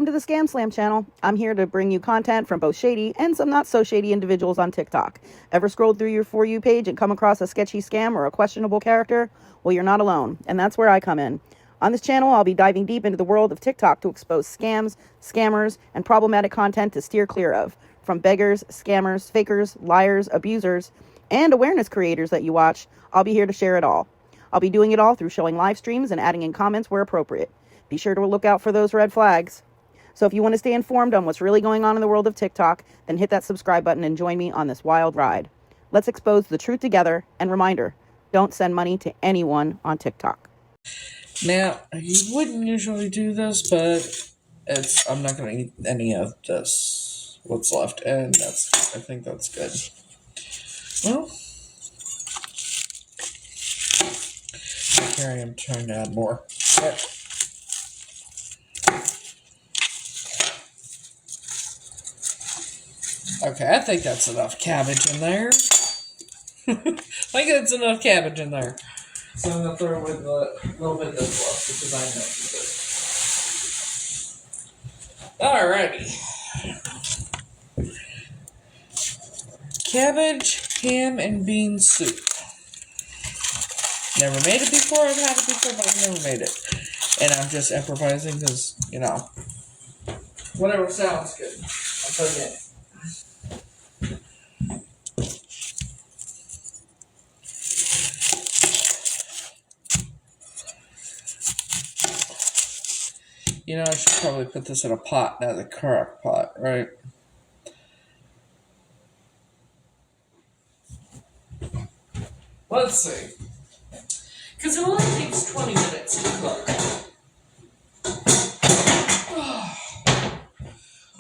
to the Scamslam channel. I'm here to bring you content from both shady and some not so shady individuals on TikTok. Ever scrolled through your For You page and come across a sketchy scam or a questionable character? Well, you're not alone, and that's where I come in. On this channel, I'll be diving deep into the world of TikTok to expose scams, scammers, and problematic content to steer clear of. From beggars, scammers, fakers, liars, abusers, and awareness creators that you watch, I'll be here to share it all. I'll be doing it all through showing live streams and adding in comments where appropriate. Be sure to look out for those red flags. So if you want to stay informed on what's really going on in the world of TikTok, then hit that subscribe button and join me on this wild ride. Let's expose the truth together, and reminder, don't send money to anyone on TikTok. Now, you wouldn't usually do this, but I'm not going to eat any of this, what's left, and I think that's good. Well, here I am trying to add more. But, okay, I think that's enough cabbage in there. I think that's enough cabbage in there. So I'm going to throw in a little bit of this left because I know it. Alrighty. Cabbage, ham, and bean soup. Never made it before. I've had it before, but I've never made it. And I'm just improvising because, whatever sounds good. I'm putting it in. I should probably put this in a pot, not the crock pot, right? Let's see. Because it only takes 20 minutes to cook.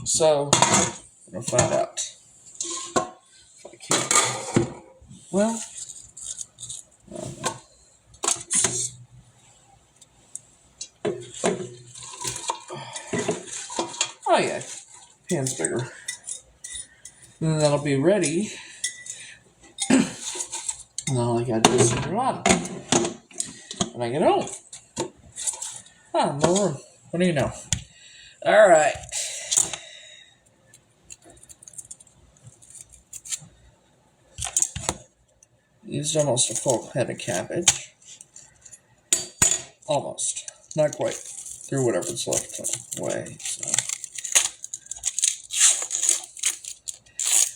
So, I'm going to find out. If I can. Well, oh yeah, pan's bigger. And then that'll be ready. And all I gotta do is turn it on. And I get home. No room. What do you know? Alright. Used almost a full head of cabbage. Almost. Not quite. Threw whatever's left away. So.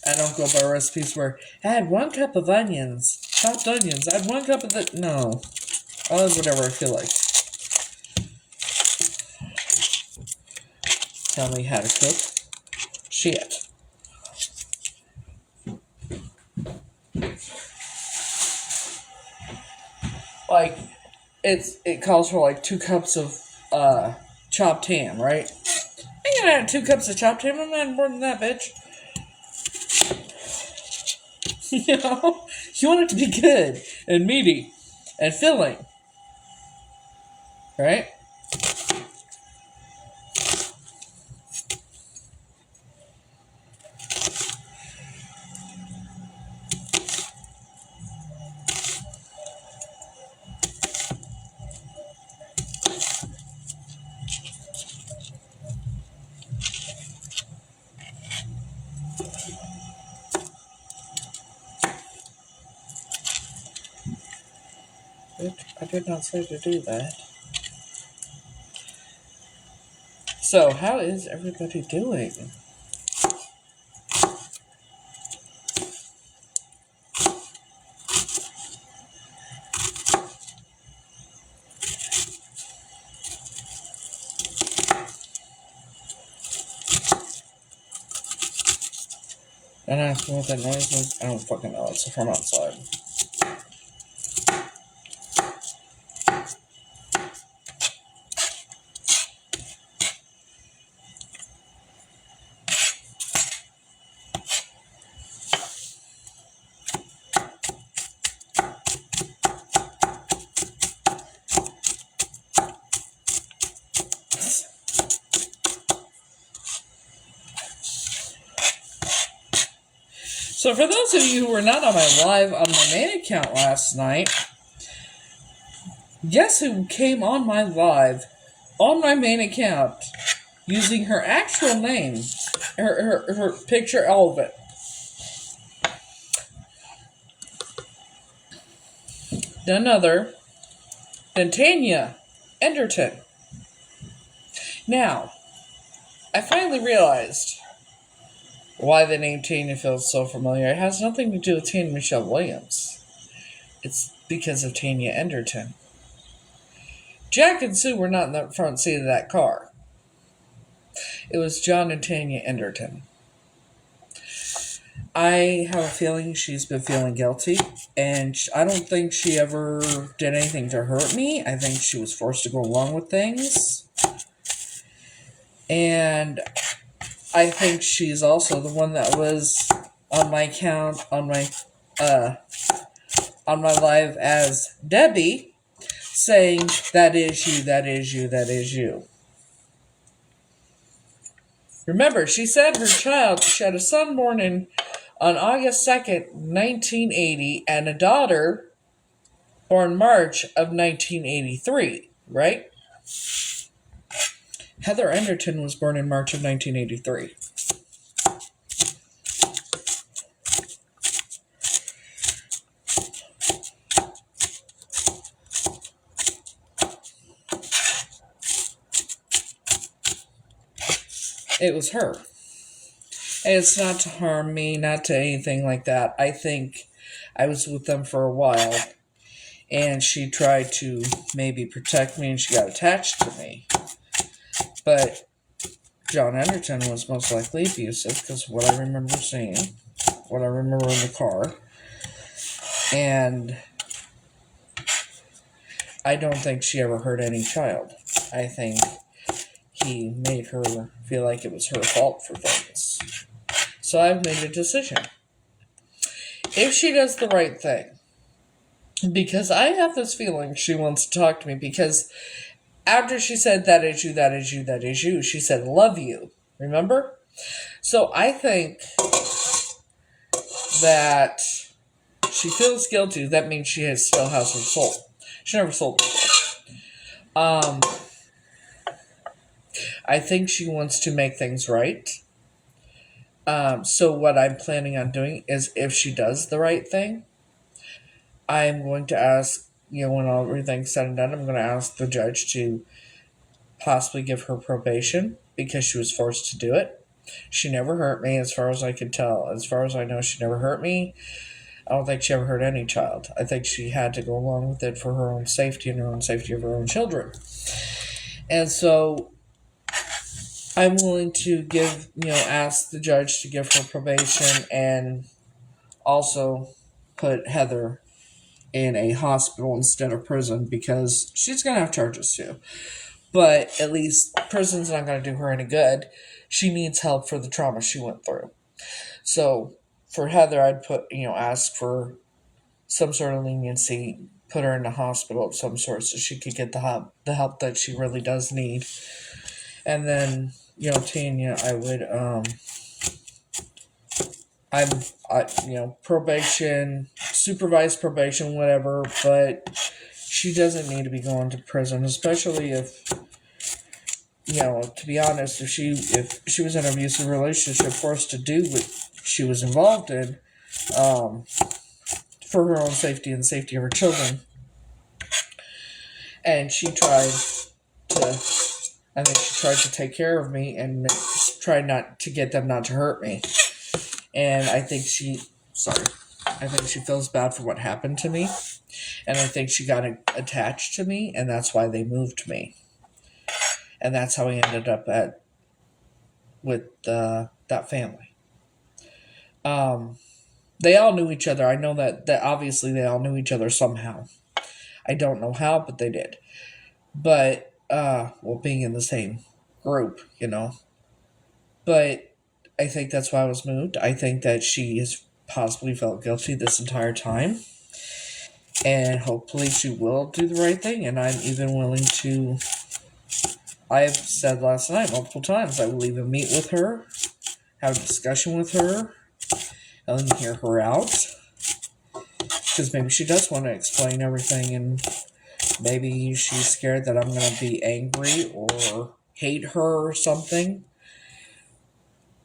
I don't go by recipes where add 1 cup of onions, chopped onions, add 1 cup of that. No. I'll add whatever I feel like. Tell me how to cook. Shit. Like, it calls for like 2 cups of chopped ham, right? I ain't gonna add 2 cups of chopped ham. I'm adding more than that, bitch. You want it to be good and meaty and filling, right? I did not say to do that. So, how is everybody doing? And I ask what that noise is. I don't fucking know. It's from outside. So for those of you who were not on my live on my main account last night, guess who came on my live on my main account using her actual name, her picture, all of it. None other than Tanya Enderton. Now, I finally realized why the name Tanya feels so familiar. It has nothing to do with Tanya Michelle Williams. It's because of Tanya Enderton. Jack and Sue were not in the front seat of that car. It was John and Tanya Enderton. I have a feeling she's been feeling guilty, and I don't think she ever did anything to hurt me. I think she was forced to go along with things. And I think she's also the one that was on my account, on my live as Debbie, saying, "That is you, that is you, that is you." Remember, she said she had a son born on August 2nd, 1980, and a daughter born March of 1983, right? Heather Enderton was born in March of 1983. It was her. And it's not to harm me, not to anything like that. I think I was with them for a while, and she tried to maybe protect me, and she got attached to me. But John Enderton was most likely abusive, because what I remember seeing, what I remember in the car. And I don't think she ever hurt any child. I think he made her feel like it was her fault for things. So I've made a decision. If she does the right thing, because I have this feeling she wants to talk to me, because after she said, "That is you, that is you, that is you," she said, "Love you." Remember? So I think that she feels guilty. That means she still has her soul. She never sold her soul. I think she wants to make things right. So what I'm planning on doing is, if she does the right thing, I'm going to ask, when everything's said and done, I'm going to ask the judge to possibly give her probation, because she was forced to do it. She never hurt me, as far as I can tell. As far as I know, she never hurt me. I don't think she ever hurt any child. I think she had to go along with it for her own safety and her own safety of her own children. And so I'm willing to ask the judge to give her probation, and also put Heather in a hospital instead of prison, because she's going to have charges too. But at least prison's not going to do her any good. She needs help for the trauma she went through. So for Heather, I'd ask for some sort of leniency, put her in a hospital of some sort so she could get the help that she really does need. And then, Tanya, I would, probation, supervised probation, whatever, but she doesn't need to be going to prison, especially if, to be honest, if she was in an abusive relationship, forced to do what she was involved in, for her own safety and the safety of her children. And I think she tried to take care of me and tried not to get them not to hurt me. And I think she feels bad for what happened to me. And I think she got attached to me, and that's why they moved me. And that's how I ended up with that family. They all knew each other. I know that obviously they all knew each other somehow. I don't know how, but they did. But, being in the same group, But I think that's why I was moved. I think that she has possibly felt guilty this entire time. And hopefully she will do the right thing. And I'm even willing to, I've said last night multiple times, I will even meet with her, have a discussion with her, and hear her out. Because maybe she does want to explain everything, and maybe she's scared that I'm going to be angry or hate her or something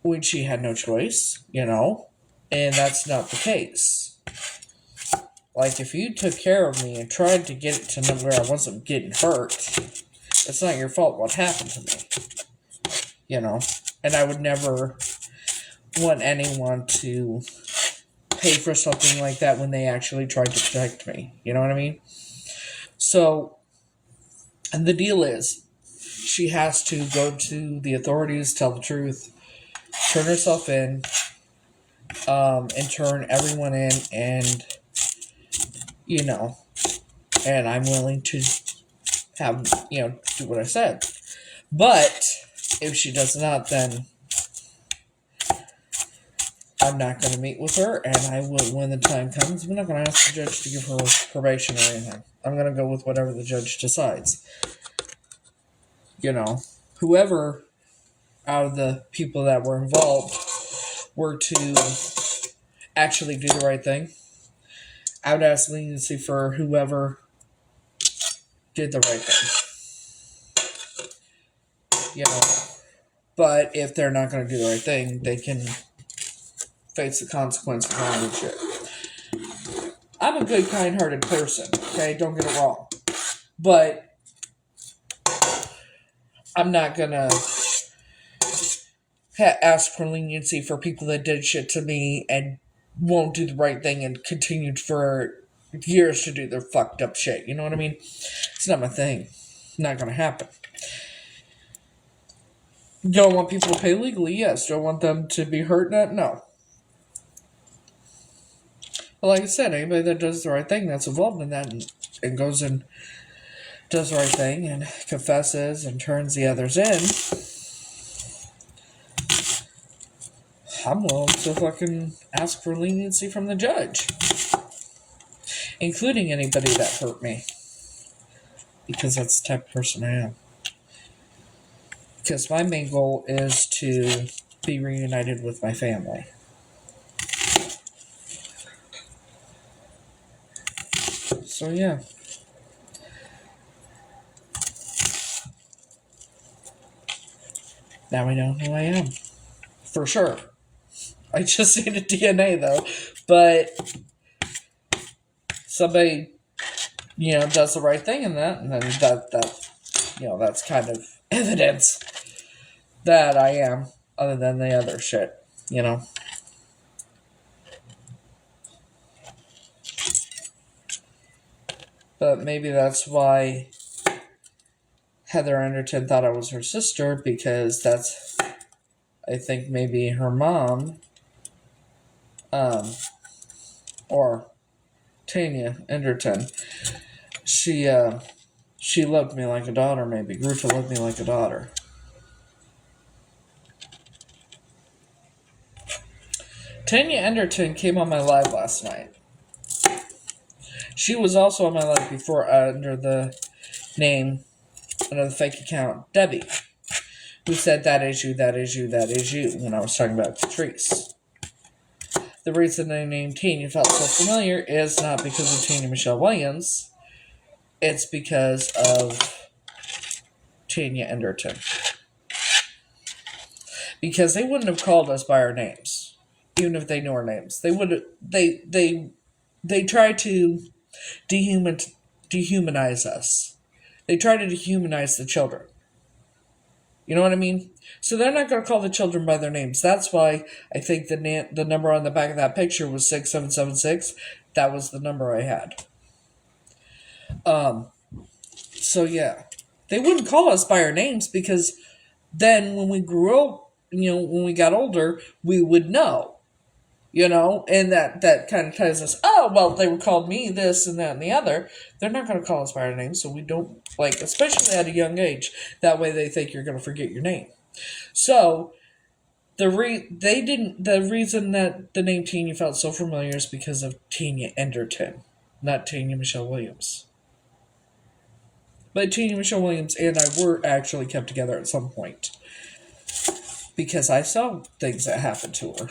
when she had no choice, and that's not the case. Like, if you took care of me and tried to get it to where I wasn't getting hurt, it's not your fault what happened to me, and I would never want anyone to pay for something like that when they actually tried to protect me. You know what I mean? So, and the deal is, she has to go to the authorities, tell the truth, turn herself in, and turn everyone in, and, and I'm willing to have, do what I said. But if she does not, then I'm not going to meet with her, and I will, when the time comes, I'm not going to ask the judge to give her probation or anything. I'm going to go with whatever the judge decides. Whoever out of the people that were involved were to actually do the right thing, I would ask leniency for whoever did the right thing. But if they're not going to do the right thing, they can face the consequences of all this shit. I'm a good, kind-hearted person, okay? Don't get it wrong. But I'm not going to ask for leniency for people that did shit to me and won't do the right thing and continued for years to do their fucked up shit. You know what I mean? It's not my thing. It's not going to happen. Don't want people to pay legally? Yes. Don't want them to be hurt? No. But like I said, anybody that does the right thing that's involved in that and goes and does the right thing and confesses and turns the others in, I'm willing to fucking ask for leniency from the judge. Including anybody that hurt me. Because that's the type of person I am. Because my main goal is to be reunited with my family. So, yeah. Now we know who I am. For sure. I just need a DNA, though. But somebody, does the right thing in that, and then that's kind of evidence that I am, other than the other shit, But maybe that's why Heather Anderton thought I was her sister, because that's, I think, maybe her mom, or Tanya Anderton. She loved me like a daughter, maybe. Grew to love me like a daughter. Tanya Anderton came on my live last night. She was also on my live before under the fake account, Debbie, who said, that is you, that is you, that is you, when I was talking about Patrice. The reason the name Tanya felt so familiar is not because of Tanya Michelle Williams. It's because of Tanya Anderton. Because they wouldn't have called us by our names, even if they knew our names. They would. They try to dehumanize us. They try to dehumanize the children. You know what I mean? So they're not going to call the children by their names. That's why I think the number on the back of that picture was 6776. That was the number I had. So yeah, they wouldn't call us by our names, because then when we grew up, when we got older, we would know. And that kind of ties us, oh, well, they were called me this and that and the other. They're not going to call us by our name, so we don't, especially at a young age, that way they think you're going to forget your name. So, the reason that the name Tanya felt so familiar is because of Tanya Anderton, not Tanya Michelle Williams. But Tanya Michelle Williams and I were actually kept together at some point, because I saw things that happened to her.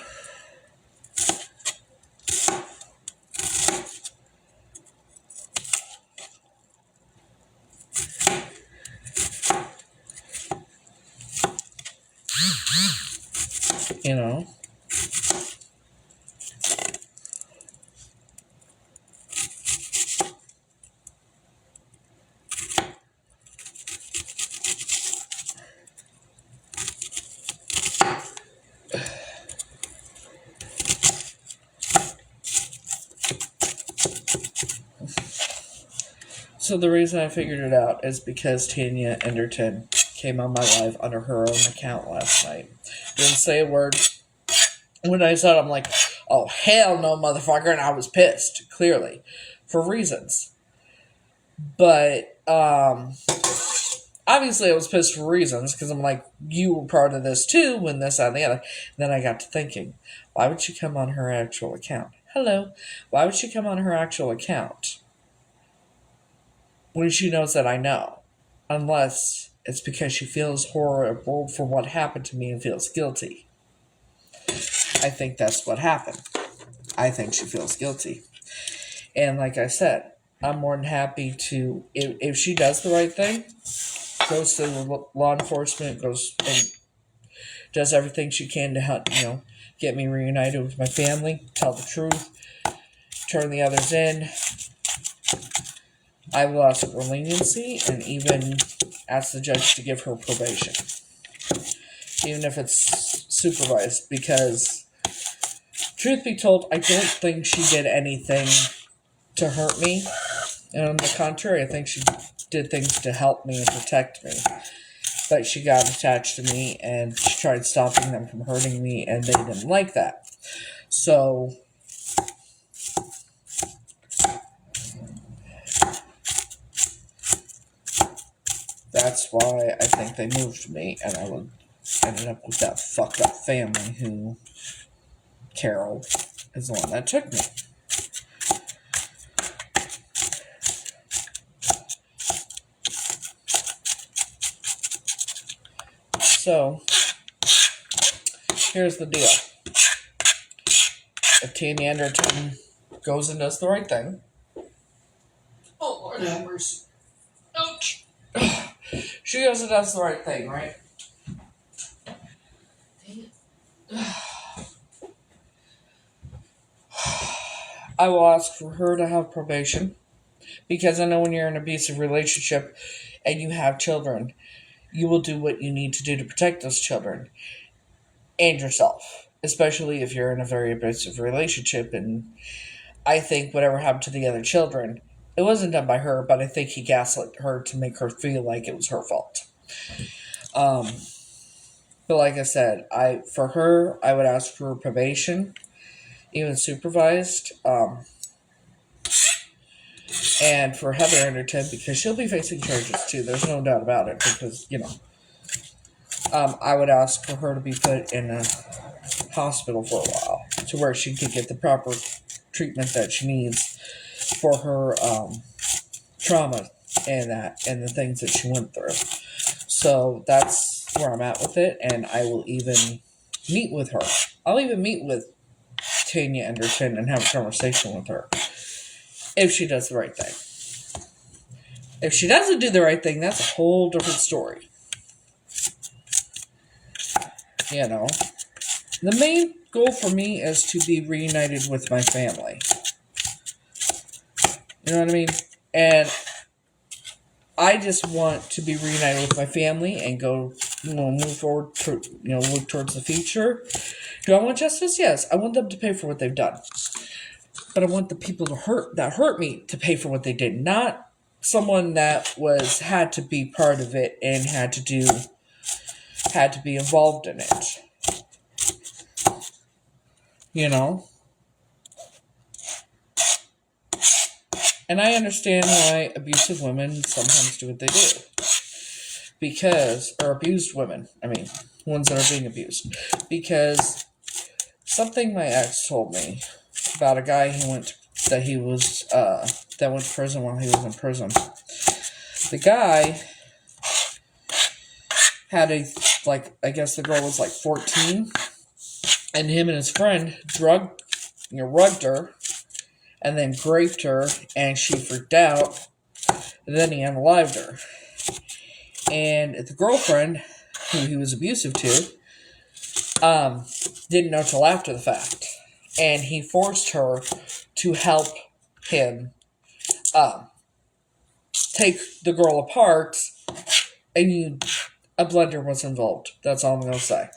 So the reason I figured it out is because Tanya Enderton came on my live under her own account last night. Didn't say a word. When I saw it, I'm like, oh, hell no, motherfucker, and I was pissed, clearly, for reasons. But, obviously I was pissed for reasons, because I'm like, you were part of this too, when this, that, and the other. And then I got to thinking, why would she come on her actual account? Hello. Why would she come on her actual account when she knows that I know? Unless it's because she feels horrible for what happened to me and feels guilty. I think that's what happened. I think she feels guilty. And like I said, I'm more than happy to, if she does the right thing, goes to law enforcement, goes and does everything she can to help, get me reunited with my family, tell the truth, turn the others in. I will ask for leniency and even ask the judge to give her probation. Even if it's supervised, because truth be told, I don't think she did anything to hurt me. And on the contrary, I think she did things to help me and protect me. But she got attached to me and she tried stopping them from hurting me, and they didn't like that. So that's why I think they moved me, and I ended up with that fucked up family who Carol is the one that took me. So, here's the deal. If Tanya Anderton goes and does the right thing. Oh, Lord have mercy. Ouch. She goes and does the right thing, right? I will ask for her to have probation. Because I know when you're in an abusive relationship and you have children, you will do what you need to do to protect those children and yourself, especially if you're in a very abusive relationship. And I think whatever happened to the other children, it wasn't done by her, but I think he gaslit her to make her feel like it was her fault. But like I said, for her, I would ask for probation, even supervised. And for Heather Anderton, because she'll be facing charges too. There's no doubt about it. Because, I would ask for her to be put in a hospital for a while, to where she could get the proper treatment that she needs for her trauma and the things that she went through. So that's where I'm at with it, and I will even meet with her. I'll even meet with Tanya Anderton and have a conversation with her if she does the right thing. If she doesn't do the right thing, that's a whole different story. The main goal for me is to be reunited with my family. You know what I mean? And I just want to be reunited with my family and go, move forward, look towards the future. Do I want justice? Yes. I want them to pay for what they've done. But I want the people that hurt me to pay for what they did. Not someone that had to be part of it and had to be involved in it. And I understand why abusive women sometimes do what they do. Or abused women, ones that are being abused. Because something my ex told me about a guy that went to prison while he was in prison. The guy had I guess the girl was 14, and him and his friend rugged her, and then raped her, and she freaked out, and then he unalived her. And the girlfriend, who he was abusive to, didn't know till after the fact. And he forced her to help him take the girl apart, and a blender was involved. That's all I'm going to say.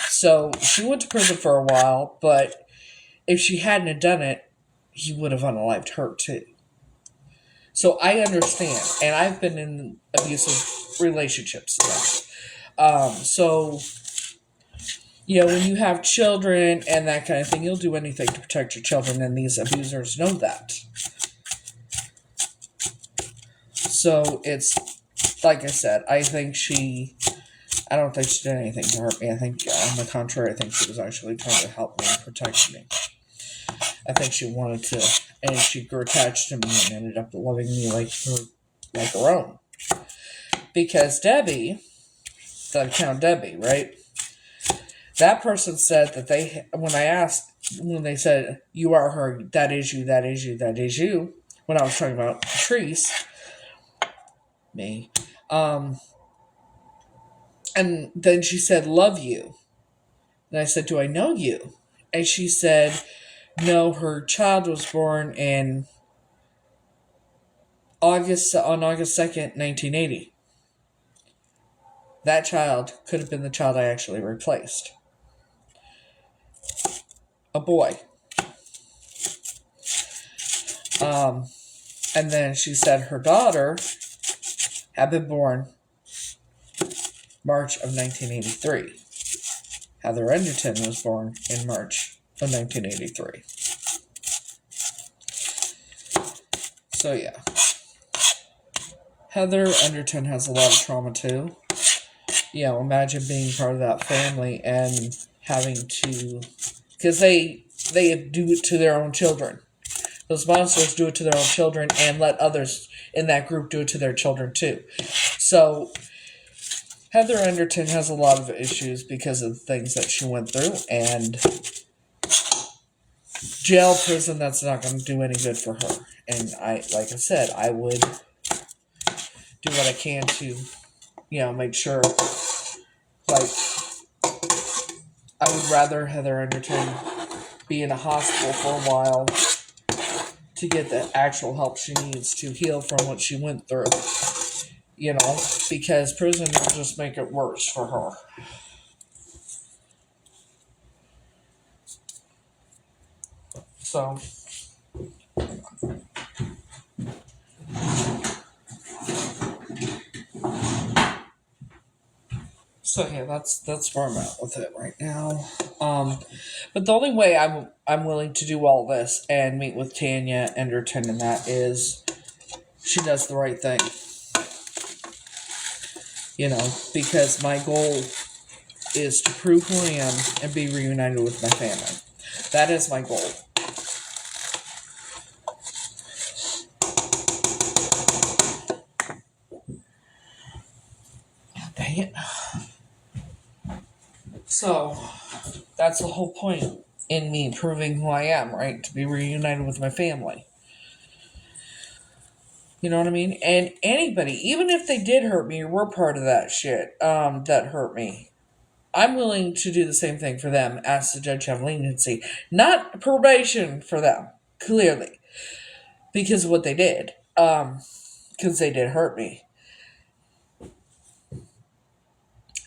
So she went to prison for a while, but if she hadn't have done it, he would have unalived her too. So I understand, and I've been in abusive relationships. So, when you have children and that kind of thing, you'll do anything to protect your children, and these abusers know that. So it's, like I said, I don't think she did anything to hurt me. I think, on the contrary, I think she was actually trying to help me and protect me. I think she wanted to, and she grew attached to me and ended up loving me like her own. Because Debbie, the account Debbie, right? That person said that when they said, you are her, that is you, that is you, that is you, when I was talking about Patrice, me, and then she said, love you. And I said, do I know you? And she said, no, her child was born on August 2nd, 1980. That child could have been the child I actually replaced. A boy. And then she said her daughter had been born March of 1983. Heather Enderton was born in March of 1983. So yeah. Heather Enderton has a lot of trauma too. Imagine being part of that family and having to... Because they do it to their own children. Those monsters do it to their own children and let others in that group do it to their children too. So, Heather Enderton has a lot of issues because of the things that she went through, and jail, prison, that's not going to do any good for her. And like I said, I would do what I can to, make sure, I would rather Heather Enderton be in a hospital for a while to get the actual help she needs to heal from what she went through. Because prison will just make it worse for her. So yeah, that's where I'm at with it right now. But the only way I'm willing to do all this and meet with Tanya Enderton and that is she does the right thing. Because my goal is to prove who I am and be reunited with my family. That is my goal. Dang it. So, that's the whole point in me proving who I am, right? To be reunited with my family. You know what I mean? And anybody, even if they did hurt me or were part of that shit that hurt me, I'm willing to do the same thing for them, ask the judge to have leniency. Not probation for them, clearly. Because of what they did. Because they did hurt me.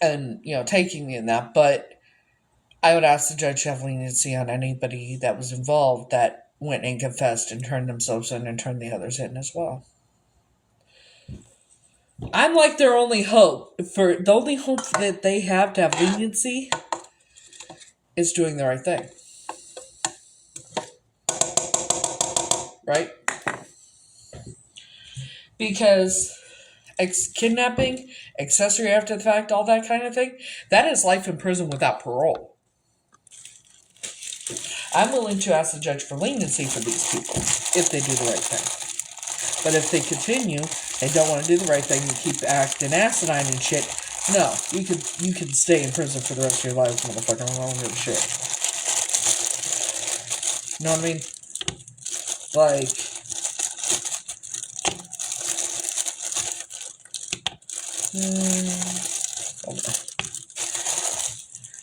And, taking me in that. But I would ask the judge to have leniency on anybody that was involved that went and confessed and turned themselves in and turned the others in as well. I'm like their only hope. The only hope that they have to have leniency is doing the right thing. Right? Because kidnapping, accessory after the fact, all that kind of thing, that is life in prison without parole. I'm willing to ask the judge for leniency for these people if they do the right thing. But if they continue and don't want to do the right thing and keep acting asinine and shit, no, you can stay in prison for the rest of your lives, motherfucker. I don't give a shit. You know what I mean?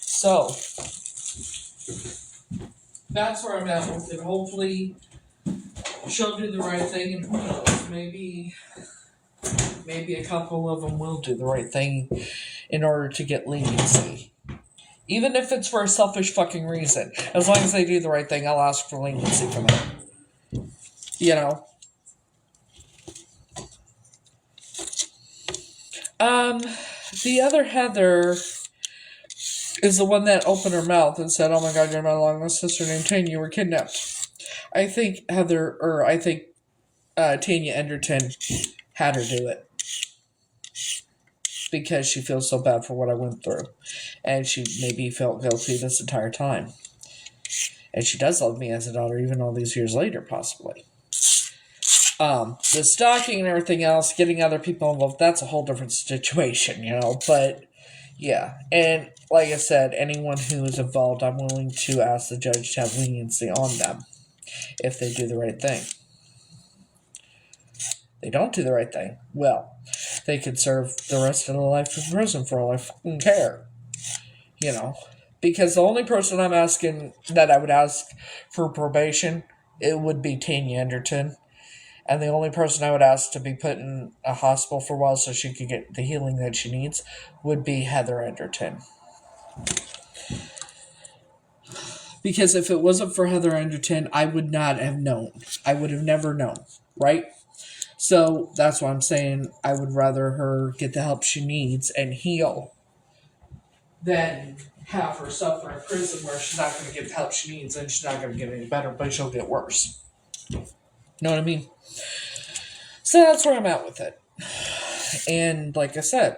So, that's where I'm at with it. Hopefully, she'll do the right thing, and who knows, maybe a couple of them will do the right thing in order to get leniency. Even if it's for a selfish fucking reason. As long as they do the right thing, I'll ask for leniency from them. Um, the other Heather is the one that opened her mouth and said, "Oh my God, you're my long-lost sister named Tanya. You were kidnapped." I think Tanya Enderton had her do it because she feels so bad for what I went through, and she maybe felt guilty this entire time. And she does love me as a daughter, even all these years later, possibly. The stalking and everything else, getting other people involved, that's a whole different situation, But yeah, and like I said, anyone who is involved, I'm willing to ask the judge to have leniency on them if they do the right thing. They don't do the right thing, well, they could serve the rest of their life in prison for all I fucking care. Because the only person I'm asking that I would ask for probation, it would be Tanya Enderton. And the only person I would ask to be put in a hospital for a while so she could get the healing that she needs would be Heather Enderton. Because if it wasn't for Heather Enderton, I would not have known. I would have never known, right? So that's why I'm saying I would rather her get the help she needs and heal than have her suffer in prison where she's not going to get the help she needs and she's not going to get any better, but she'll get worse. You know what I mean? So that's where I'm at with it. And like I said,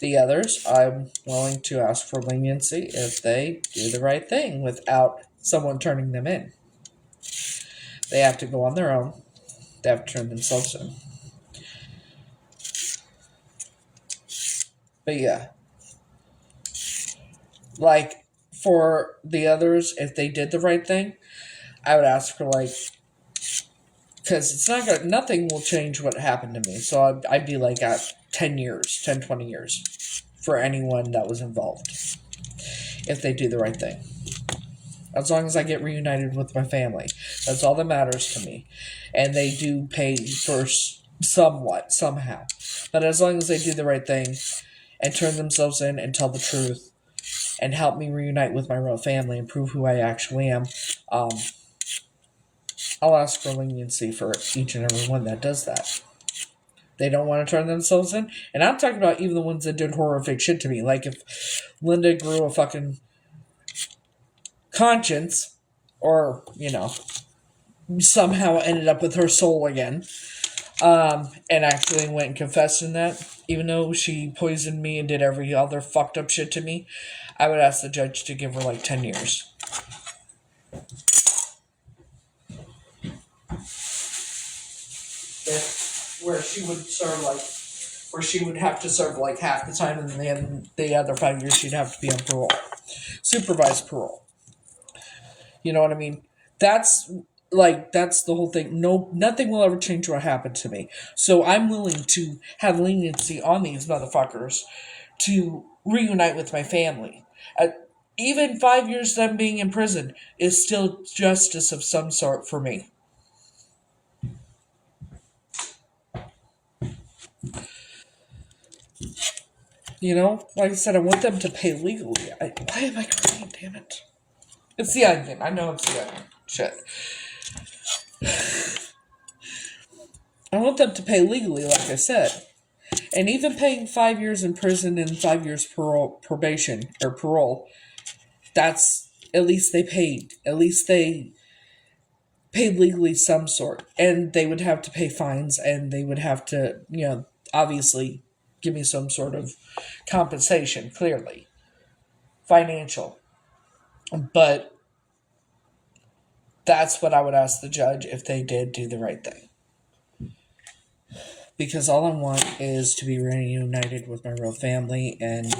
the others, I'm willing to ask for leniency if they do the right thing without someone turning them in. They have to go on their own. They have to turn themselves in. But yeah. Like, for the others, if they did the right thing, I would ask for, because it's not gonna, nothing will change what happened to me. So I'd be like at 10 years, 10, 20 years for anyone that was involved. If they do the right thing. As long as I get reunited with my family. That's all that matters to me. And they do pay for somewhat, somehow. But as long as they do the right thing and turn themselves in and tell the truth and help me reunite with my real family and prove who I actually am, I'll ask for leniency for each and every one that does that. They don't want to turn themselves in. And I'm talking about even the ones that did horrific shit to me. Like if Linda grew a fucking conscience or, somehow ended up with her soul again, and actually went and confessed in that, even though she poisoned me and did every other fucked up shit to me, I would ask the judge to give her 10 years. Where she would have to serve half the time, and then the other 5 years she'd have to be on parole. Supervised parole. You know what I mean? That's the whole thing. No, nothing will ever change what happened to me. So I'm willing to have leniency on these motherfuckers to reunite with my family. Even 5 years them being in prison is still justice of some sort for me. Like I said, I want them to pay legally. Why am I crying? Damn it! It's the onion. I know it's the onion. Shit. I want them to pay legally, like I said. And even paying 5 years in prison and 5 years probation or parole, that's at least they paid. At least they paid legally some sort. And they would have to pay fines and they would have to, obviously give me some sort of compensation, clearly. Financial. But that's what I would ask the judge if they did do the right thing. Because all I want is to be reunited with my real family and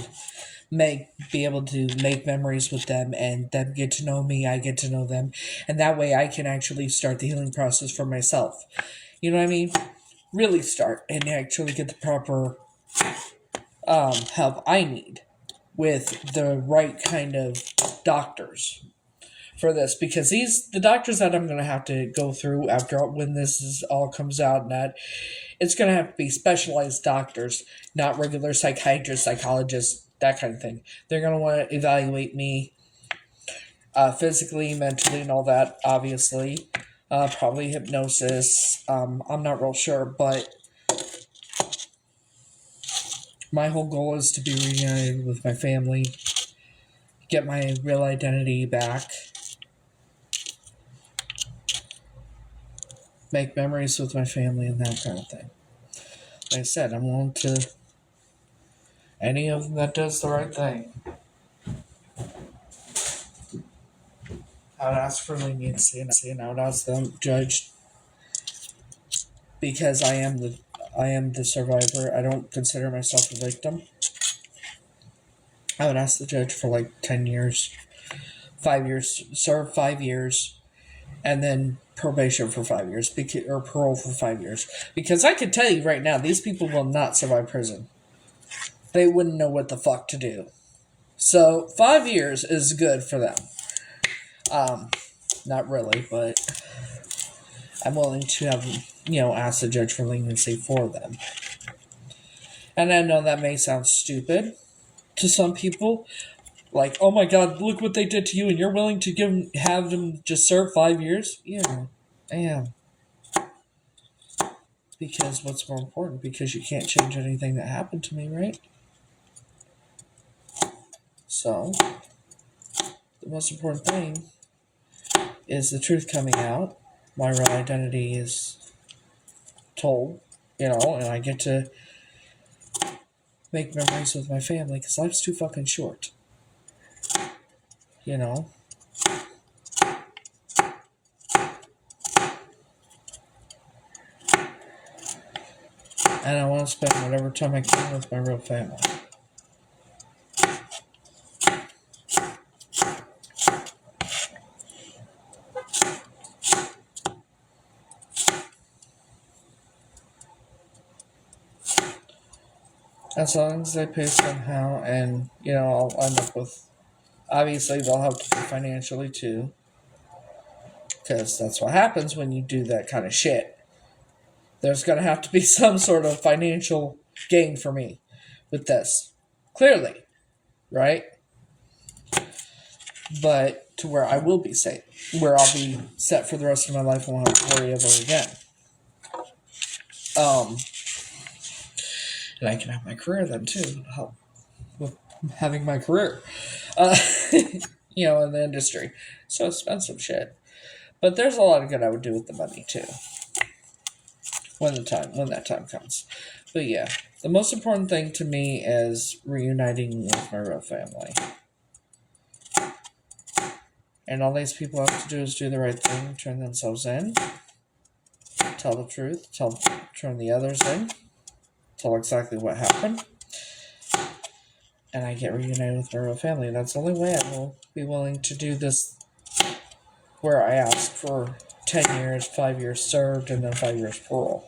be able to make memories with them and them get to know me, I get to know them. And that way I can actually start the healing process for myself. You know what I mean? Really start and actually get the proper help I need with the right kind of doctors for this, because the doctors that I'm going to have to go through when this all comes out, and that it's going to have to be specialized doctors, not regular psychiatrists, psychologists, that kind of thing. They're going to want to evaluate me physically, mentally, and all that, obviously. Probably hypnosis. I'm not real sure, but My whole goal is to be reunited with my family, get my real identity back, make memories with my family, and that kind of thing. Like I said, I'm willing to any of them that does the right thing. I would ask for leniency, and I would ask the judge, because I am the survivor. I don't consider myself a victim. I would ask the judge for like 10 years, 5 years, serve 5 years, and then probation for 5 years, or parole for 5 years. Because I can tell you right now, these people will not survive prison. They wouldn't know what the fuck to do. So 5 years is good for them. Not really, but I'm willing to have, ask the judge for leniency for them. And I know that may sound stupid to some people. Like, oh my god, look what they did to you, and you're willing to have them just serve 5 years? Yeah, I am. Because what's more important? Because you can't change anything that happened to me, right? So, the most important thing is the truth coming out. My real identity is told, and I get to make memories with my family, because life's too fucking short. And I want to spend whatever time I can with my real family. As long as they pay somehow, and, I'll end up with... Obviously, they'll have to pay financially, too. Because that's what happens when you do that kind of shit. There's going to have to be some sort of financial gain for me with this. Clearly. Right? But to where I will be safe. Where I'll be set for the rest of my life and won't have to worry ever again. And I can have my career then, too. Help with having my career. In the industry. So expensive shit. But there's a lot of good I would do with the money, too. When that time comes. But yeah, the most important thing to me is reuniting with my real family. And all these people have to do is do the right thing, turn themselves in, tell the truth, turn the others in, tell exactly what happened, and I get reunited with my real family. That's the only way I will be willing to do this, where I ask for 10 years, 5 years served, and then 5 years parole.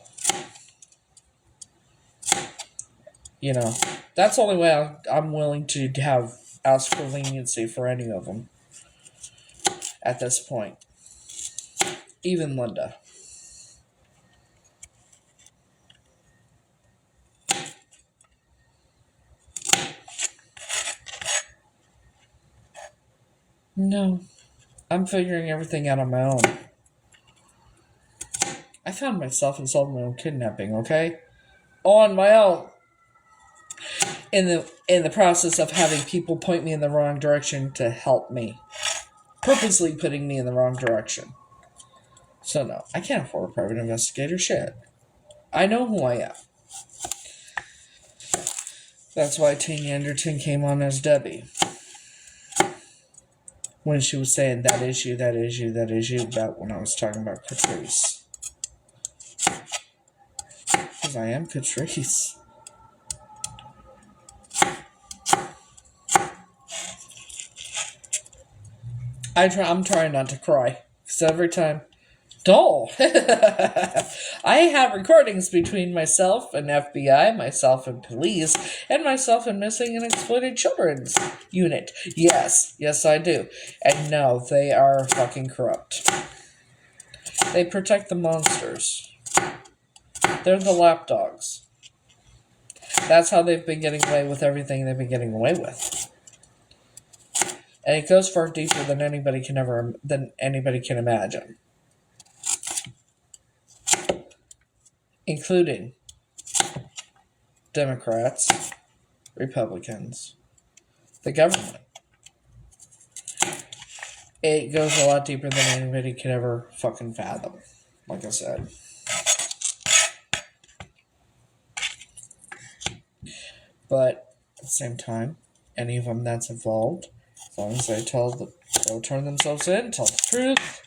That's the only way I'm willing to ask for leniency for any of them at this point. Even Linda. No. I'm figuring everything out on my own. I found myself and solved my own kidnapping, okay? On my own. In the process of having people point me in the wrong direction to help me. Purposely putting me in the wrong direction. So no, I can't afford a private investigator. Shit. I know who I am. That's why Tanya Anderton came on as Debbie. When she was saying, that is you, about when I was talking about Patrice. Because I am Patrice. I'm trying not to cry. Because every time... Don't! I have recordings between myself and FBI, myself and police, and myself and Missing and Exploited Children's Unit. Yes, I do. And no, they are fucking corrupt. They protect the monsters. They're the lapdogs. That's how they've been getting away with everything they've been getting away with. And it goes far deeper than anybody can imagine. Including Democrats, Republicans, the government. It goes a lot deeper than anybody could ever fucking fathom, like I said. But at the same time, any of them that's involved, as long as they'll turn themselves in, tell the truth,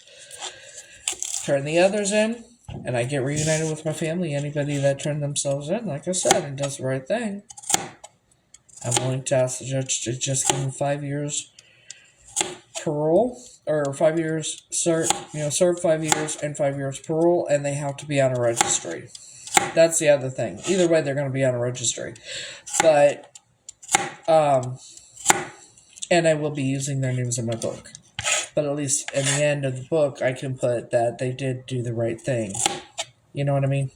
turn the others in, and I get reunited with my family. Anybody that turned themselves in, like I said, and does the right thing, I'm willing to ask the judge to just give them 5 years parole, or 5 years serve 5 years and 5 years parole, and they have to be on a registry. That's the other thing. Either way, they're going to be on a registry. But, and I will be using their names in my book. But at least in the end of the book, I can put that they did do the right thing. You know what I mean?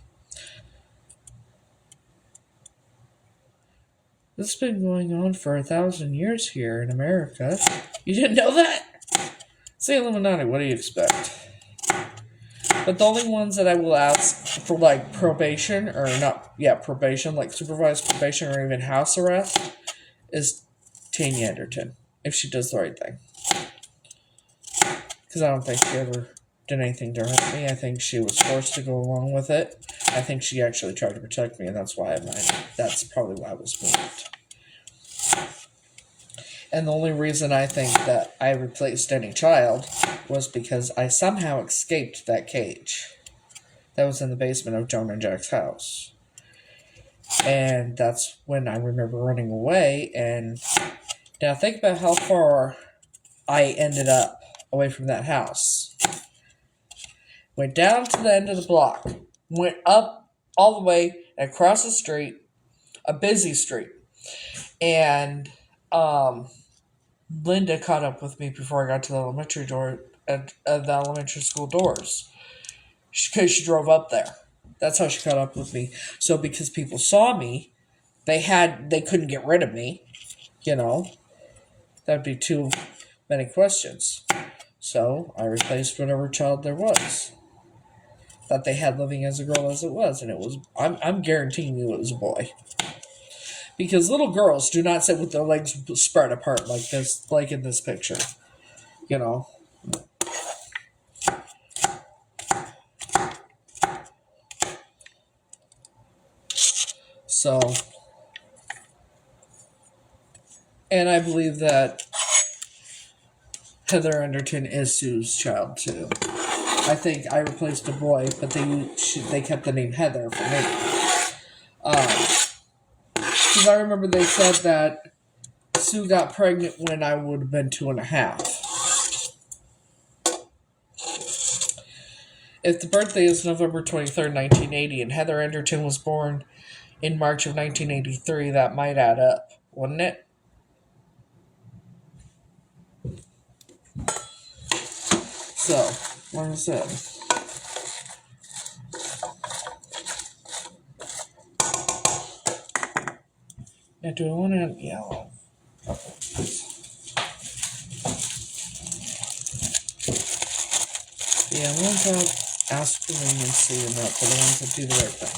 This has been going on for 1,000 years here in America. You didn't know that? It's the Illuminati. What do you expect? But the only ones that I will ask for, like, probation, or probation, like supervised probation or even house arrest, is Tanya Anderton, if she does the right thing. Because I don't think she ever did anything to hurt me. I think she was forced to go along with it. I think she actually tried to protect me, and that's probably why I was moved. And the only reason I think that I replaced any child was because I somehow escaped that cage that was in the basement of Joan and Jack's house. And that's when I remember running away. And now think about how far I ended up away from that house. Went down to the end of the block. Went up all the way across the street, a busy street. And Linda caught up with me before I got to the elementary school doors, because she drove up there. That's how she caught up with me. So because people saw me, they couldn't get rid of me. That'd be too many questions. So I replaced whatever child there was that they had living as a girl as it was, and it was. I'm guaranteeing you it was a boy. Because little girls do not sit with their legs spread apart like this, like in this picture. So, and I believe that Heather Anderton is Sue's child too. I think I replaced a boy, but they kept the name Heather for me. Because I remember they said that Sue got pregnant when I would have been 2.5. If the birthday is November 23rd, 1980, and Heather Anderton was born in March of 1983, that might add up, wouldn't it? So, like I said, now do I want it yellow? Okay, please. Yeah, ones that ask for leniency and not for the ones that do the right thing.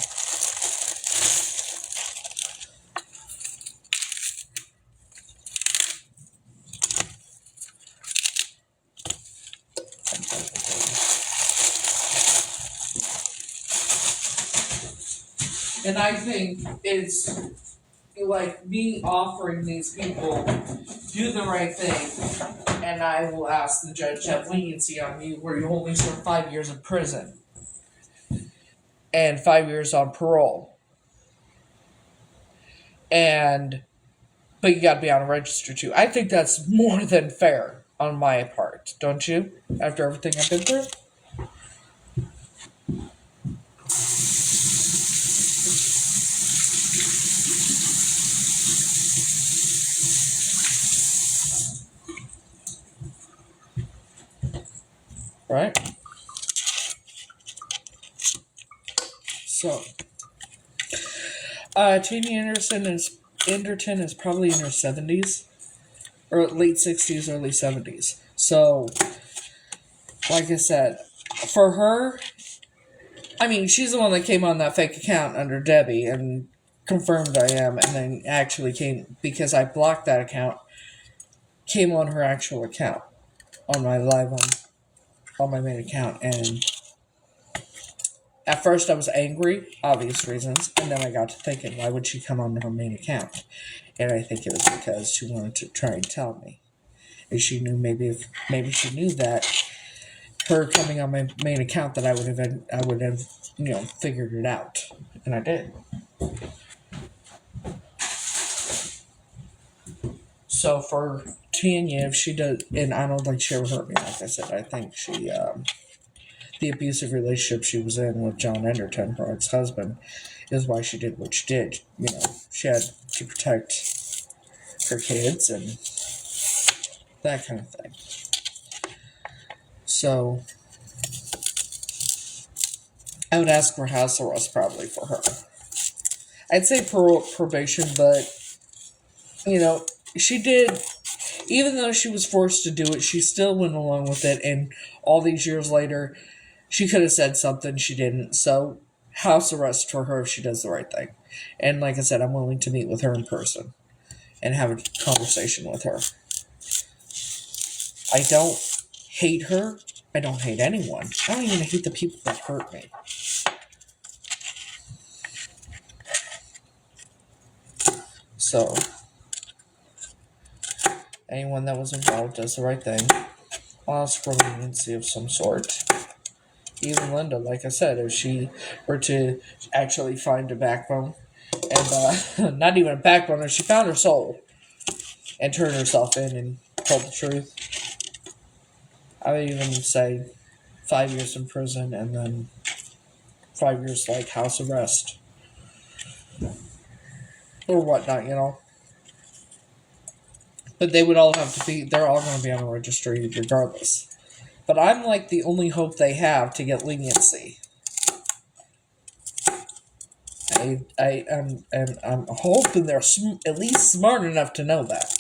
And I think it's like me offering these people, do the right thing, and I will ask the judge to have leniency on you where you only serve 5 years in prison and 5 years on parole. But you gotta be on a register too. I think that's more than fair on my part, don't you? After everything I've been through? Right? So, Jamie Anderton is probably in her 70s, or late 60s, early 70s. So, like I said, for her, I mean, she's the one that came on that fake account under Debbie and confirmed I am, and then actually came, because I blocked that account, came on her actual account, on my live on my main account, and at first I was angry, obvious reasons, and then I got to thinking, why would she come on her main account? And I think it was because she wanted to try and tell me. And she knew maybe she knew that her coming on my main account that I would have figured it out. And I did. So for Tanya, if she does, and I don't think she'll hurt me, like I said, I think she the abusive relationship she was in with John Enderton, her ex-husband, is why she did what she did. She had to protect her kids and that kind of thing. So I would ask for house arrest probably for her. I'd say probation, but she did, even though she was forced to do it, she still went along with it, and all these years later, she could have said something, she didn't, so house arrest for her if she does the right thing. And like I said, I'm willing to meet with her in person and have a conversation with her. I don't hate her. I don't hate anyone. I don't even hate the people that hurt me. So, anyone that was involved does the right thing. I'll ask for leniency of some sort. Even Linda, like I said, if she were to actually find a backbone, and not even a backbone, if she found her soul and turned herself in and told the truth, I would even say 5 years in prison and then 5 years like house arrest or whatnot, But they would all have to be, they're all going to be on a registry regardless. But I'm like the only hope they have to get leniency. I'm hoping they're at least smart enough to know that.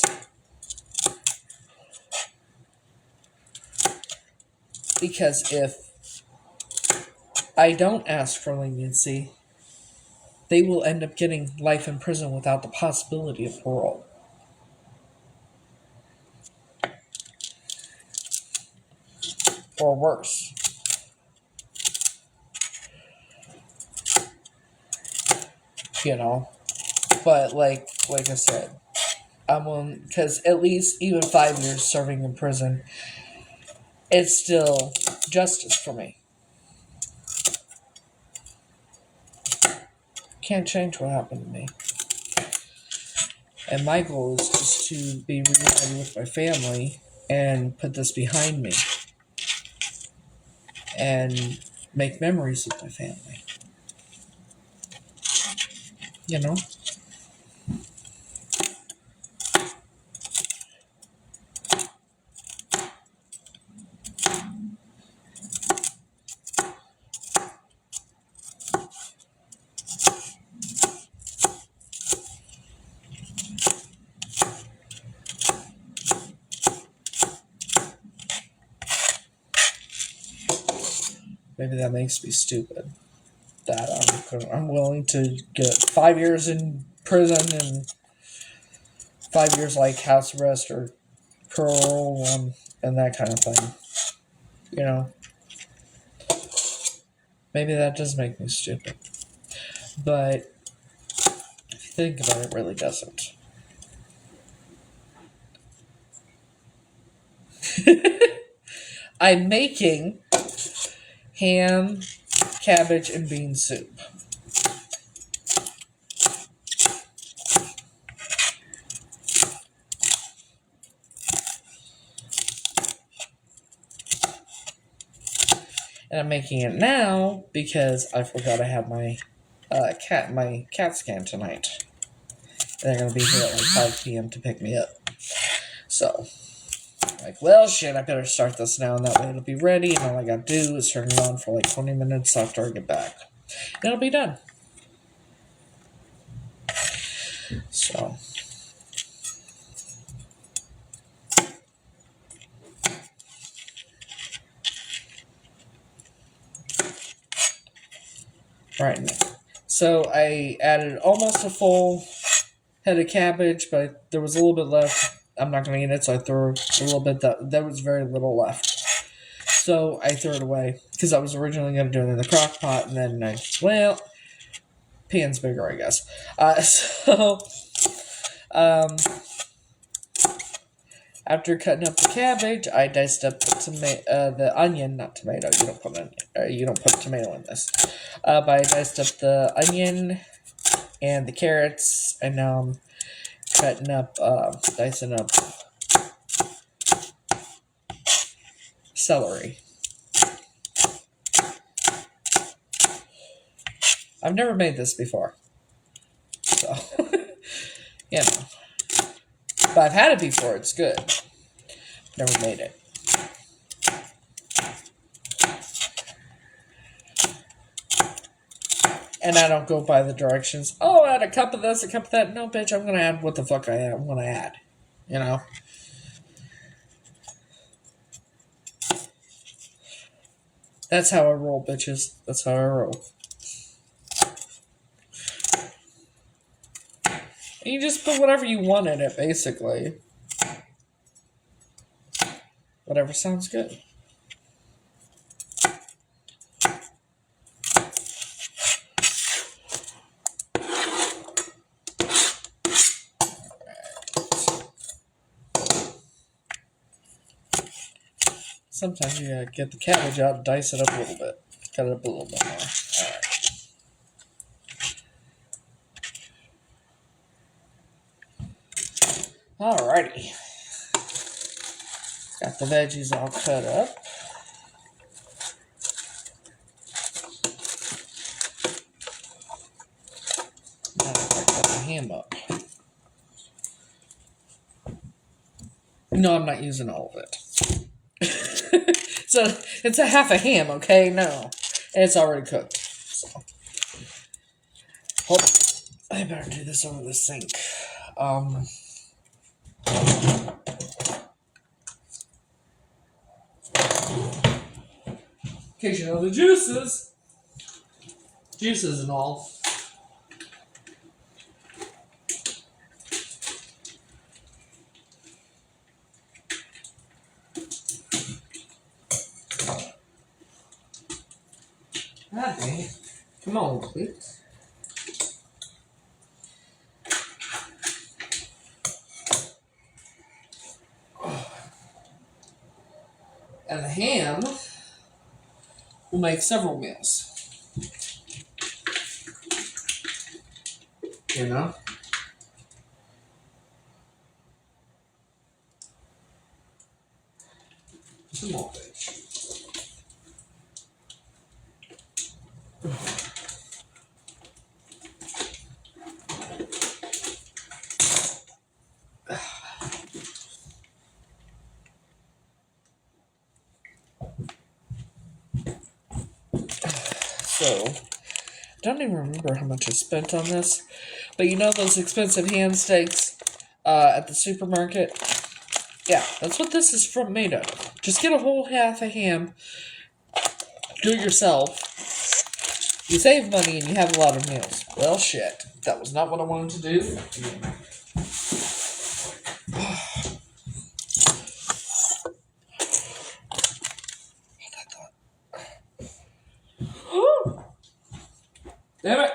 Because if I don't ask for leniency, they will end up getting life in prison without the possibility of parole. Or worse. But like I said, I'm willing, because at least even 5 years serving in prison, it's still justice for me. Can't change what happened to me. And my goal is just to be reunited with my family and put this behind me. And make memories with my family. Maybe that makes me stupid. That I'm willing to get 5 years in prison and 5 years like house arrest or parole and that kind of thing. Maybe that does make me stupid. But if you think about it, it really doesn't. I'm making ham, cabbage, and bean soup. And I'm making it now because I forgot I have my CAT scan tonight. They're going to be here at like 5 p.m. to pick me up. So, well, shit, I better start this now, and that way it'll be ready, and all I gotta do is turn it on for like 20 minutes after I get back. And it'll be done. So. Right. So I added almost a full head of cabbage, but there was a little bit left. I'm not going to eat it, so I threw a little bit. There was very little left. So I threw it away because I was originally going to do it in the crock pot, and then pan's bigger, I guess. After cutting up the cabbage, I diced up the onion, not tomato. You don't put tomato in this. But I diced up the onion and the carrots, and now I'm dicing up celery. I've never made this before, so yeah. But I've had it before. It's good. Never made it. And I don't go by the directions. Oh, add a cup of this, a cup of that. No, bitch, I'm going to add what the fuck I want to add. You know? That's how I roll, bitches. That's how I roll. And you just put whatever you want in it, basically. Whatever sounds good. Sometimes you gotta get the cabbage out and dice it up a little bit. Cut it up a little bit more. Alright. Alrighty. Got the veggies all cut up. Now I cut the ham up. No, I'm not using all of it. So it's a half a ham, okay? No. And it's already cooked. So. Hold on. I better do this over the sink. In case you know the juices. Juices and all. God dang it. Come on, please. And the ham will make several meals. You know? Some more fish. So, I don't even remember how much I spent on this, but you know those expensive ham steaks at the supermarket? Yeah, that's what this is made of. Just get a whole half a ham, do it yourself. You save money and you have a lot of meals. Well, shit. That was not what I wanted to do. Damn it.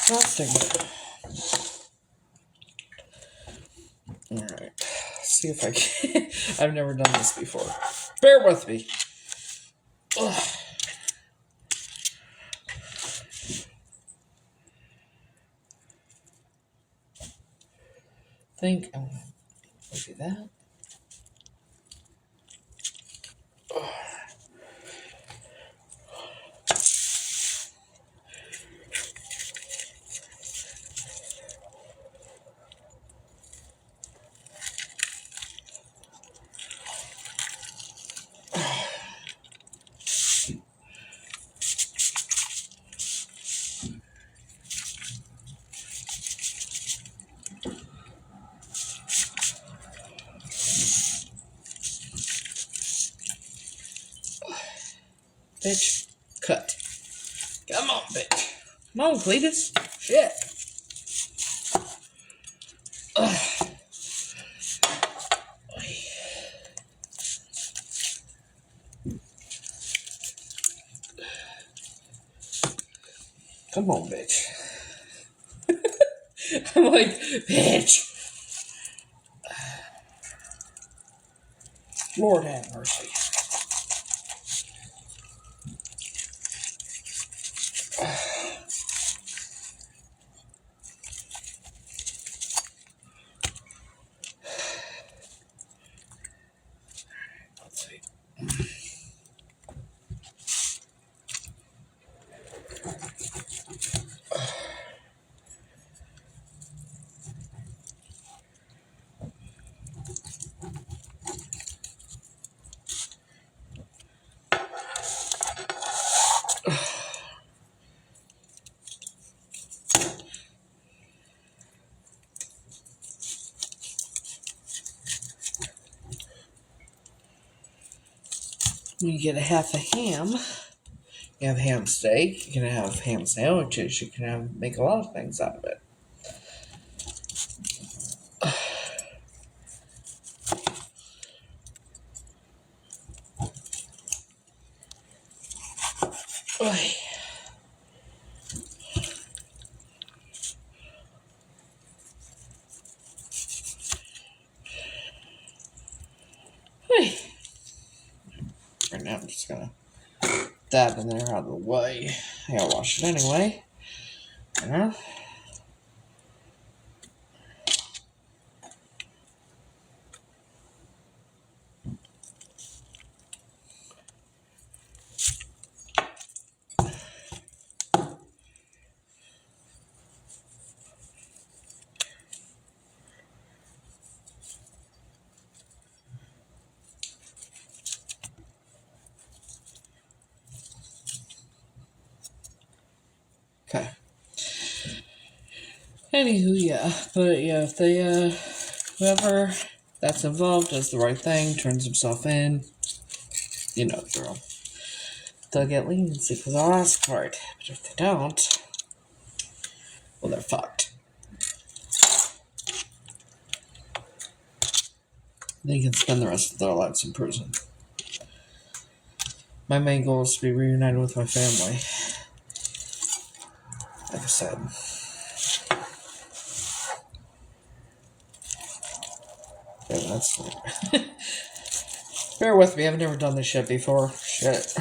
Frosting. Alright. See if I can. I've never done this before. Bear with me. Ugh. Think I'm gonna do that. Bitch, cut. Come on, bitch. Come on, Cletus. Shit. Ugh. Come on, bitch. I'm like, bitch. Lord have mercy. Let's see. When you get a half a ham, you have ham steak, you can have ham sandwiches, you can make a lot of things out of it. Oy. Oy. Right now I'm just gonna that in there out of the way. I gotta wash it anyway. Yeah. Okay. Anywho, yeah. But yeah, if they, whoever that's involved does the right thing, turns himself in, you know the drill. They'll get leniency for the last part. But if they don't, well, they're fucked. They can spend the rest of their lives in prison. My main goal is to be reunited with my family. Like I said. Yeah, that's... Bear with me, I've never done this shit before. Shit.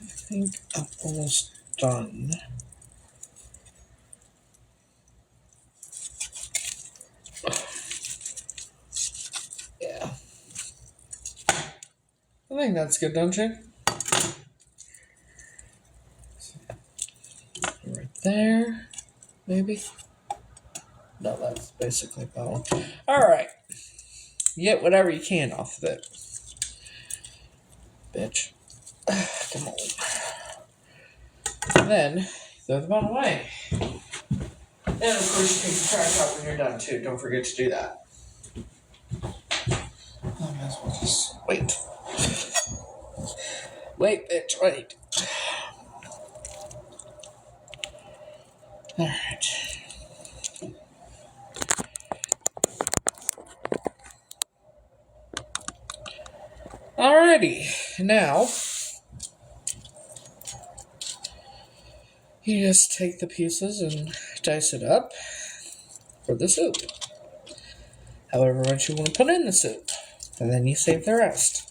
I think I'm almost done. Yeah. I think that's good, don't you? there, maybe. No, that's basically bone. All right, get whatever you can off of it, bitch. Come on. And then throw the bone away. And of course, you can trash out when you're done too. Don't forget to do that. I might as well just wait. Wait, bitch, wait. All right. Alrighty, now you just take the pieces and dice it up for the soup. However much you want to put in the soup, and then you save the rest.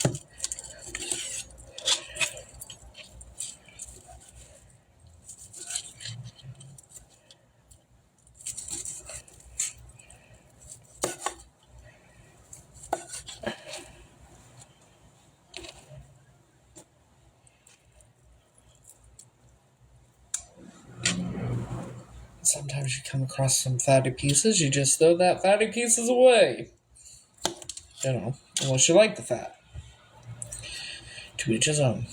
Sometimes you come across some fatty pieces, you just throw that fatty pieces away. You know, unless you like the fat. To each his own.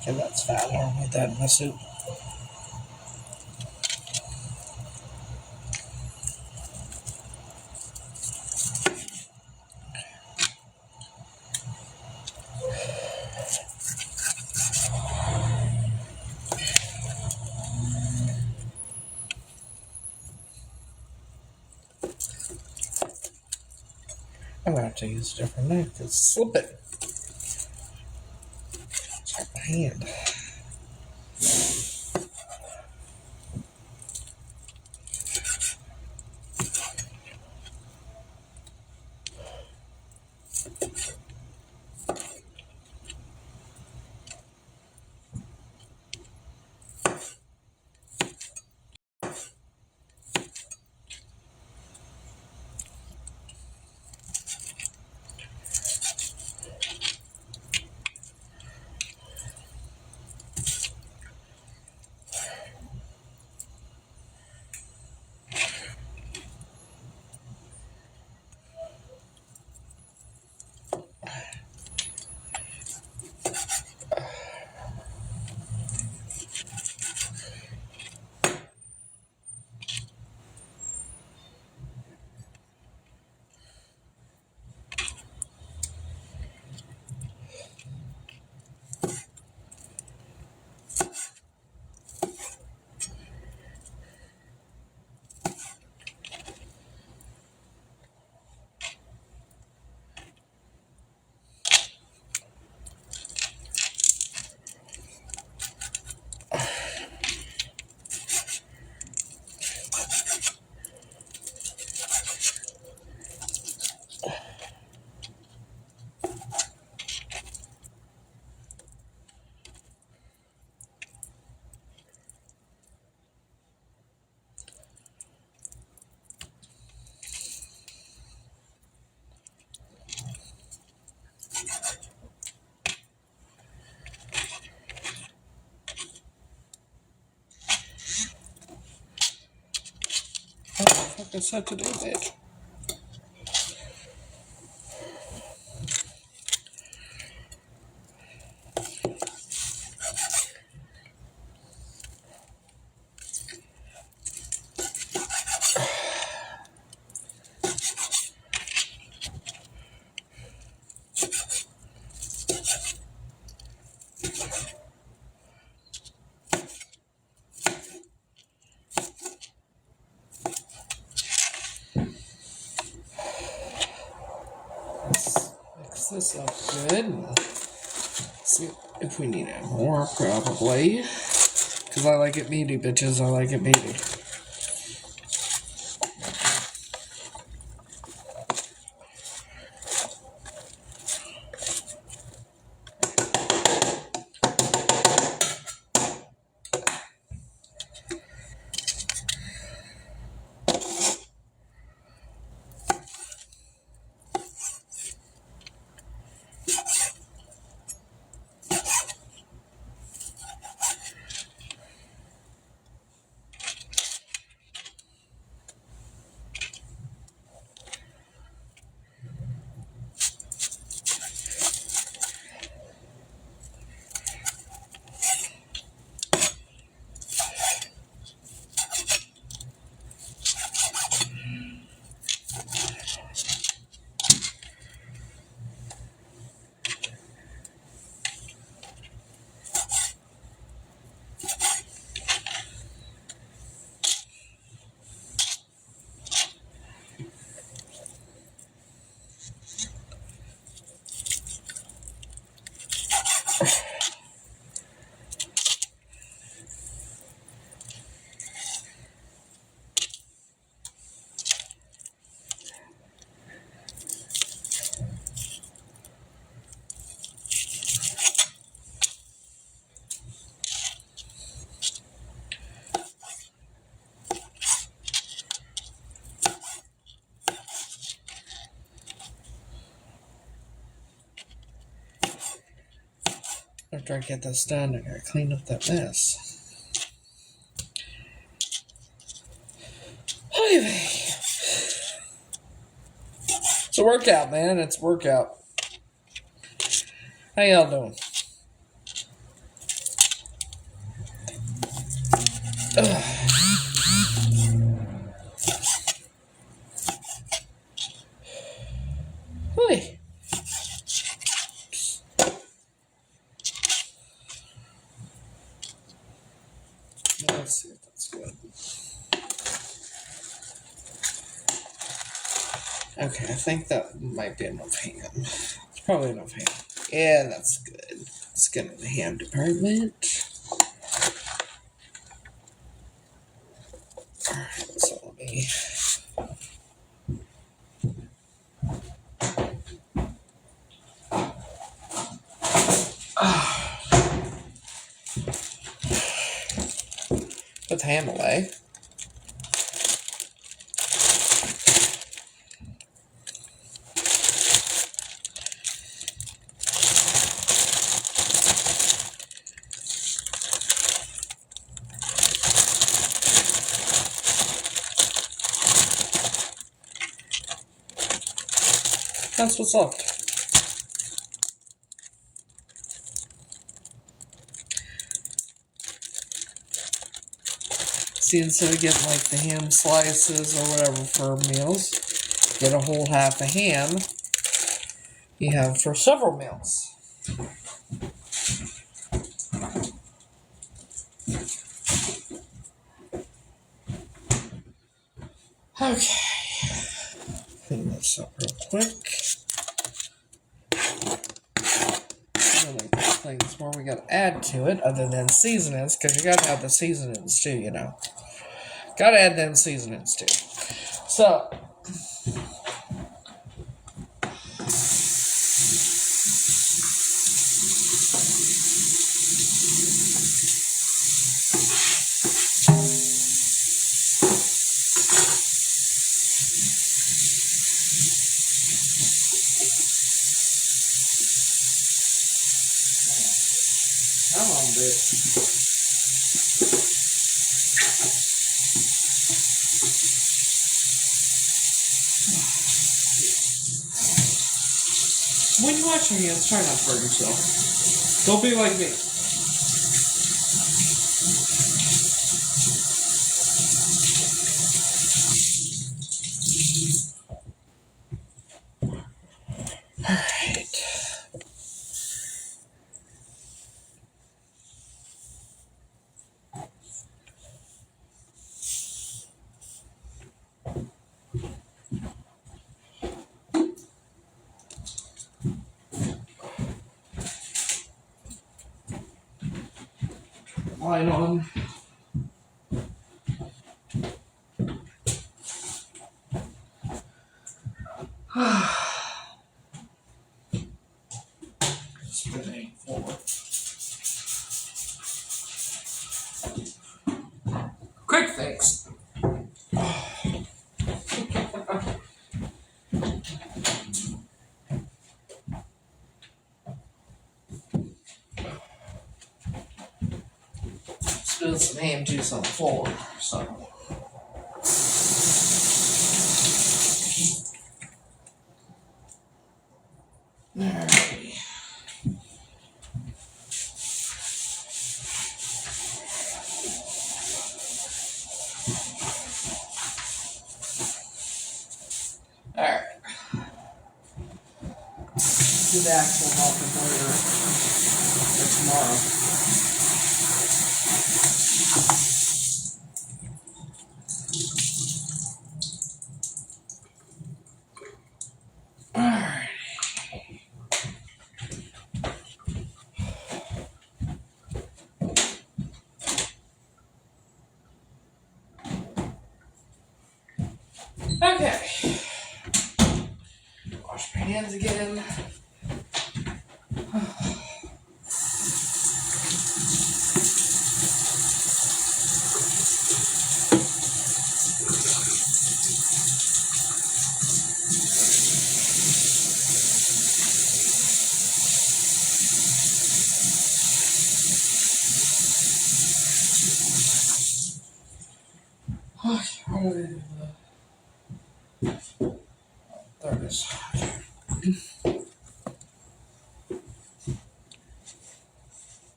Okay, that's fat. I don't want that in my soup. I'm gonna have to use a different knife to slip it. It's like my hand. What the fuck is that to do, bitch? this up good. See if we need it more, probably. Because I like it meaty, bitches. I like it meaty. After I get this done, I gotta clean up that mess. It's a workout, man. It's a workout. How y'all doing? Hey. Let's see if that's good. Okay, I think that might be enough ham. It's probably enough ham. Yeah, that's good. Let's get in the ham department. Alright, so let me... put the ham away. That's what's left. See, instead of getting like the ham slices or whatever for meals, get a whole half a ham you have for several meals. Okay. Clean this up real quick. Things more we gotta add to it other than seasonings, because you gotta have the seasonings too, you know. Gotta add them seasonings too. So come on, bitch. When you're watching me, try not to hurt yourself. Don't be like me. Alright. line on. Spinning forward. Quick fix. Spilled some ham juice on the floor, so. Alrighty. Alright. Do the actual welcome later or tomorrow. Alright. Okay. Wash my hands again. There it is.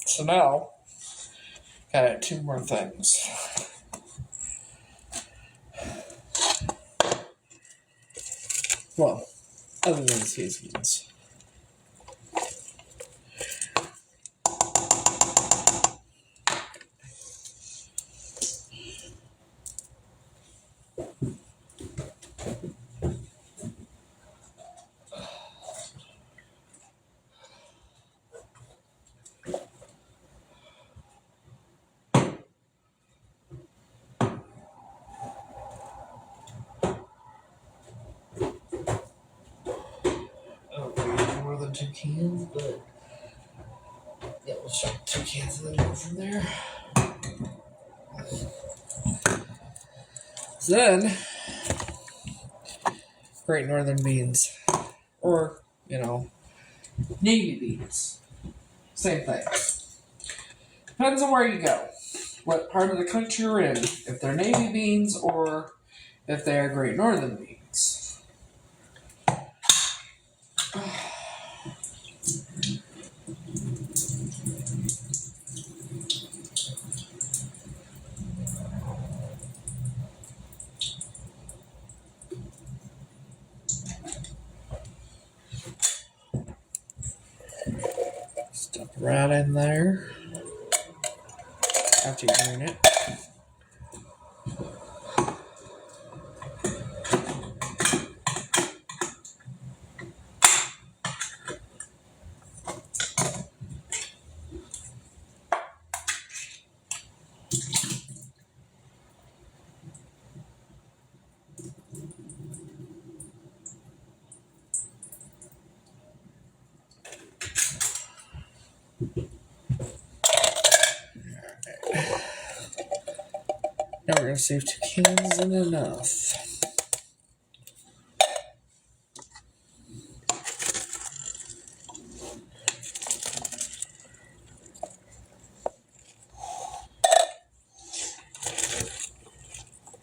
So now, got 2 more things. Well, other than seasons. More than 2 cans, but yeah, we'll shove 2 cans and then go from there. Then, Great Northern beans, or Navy beans, same thing. Depends on where you go, what part of the country you're in. If they're Navy beans or if they're Great Northern beans. Stuff right in there after you drain it. Now we're going to save 2 cans and enough.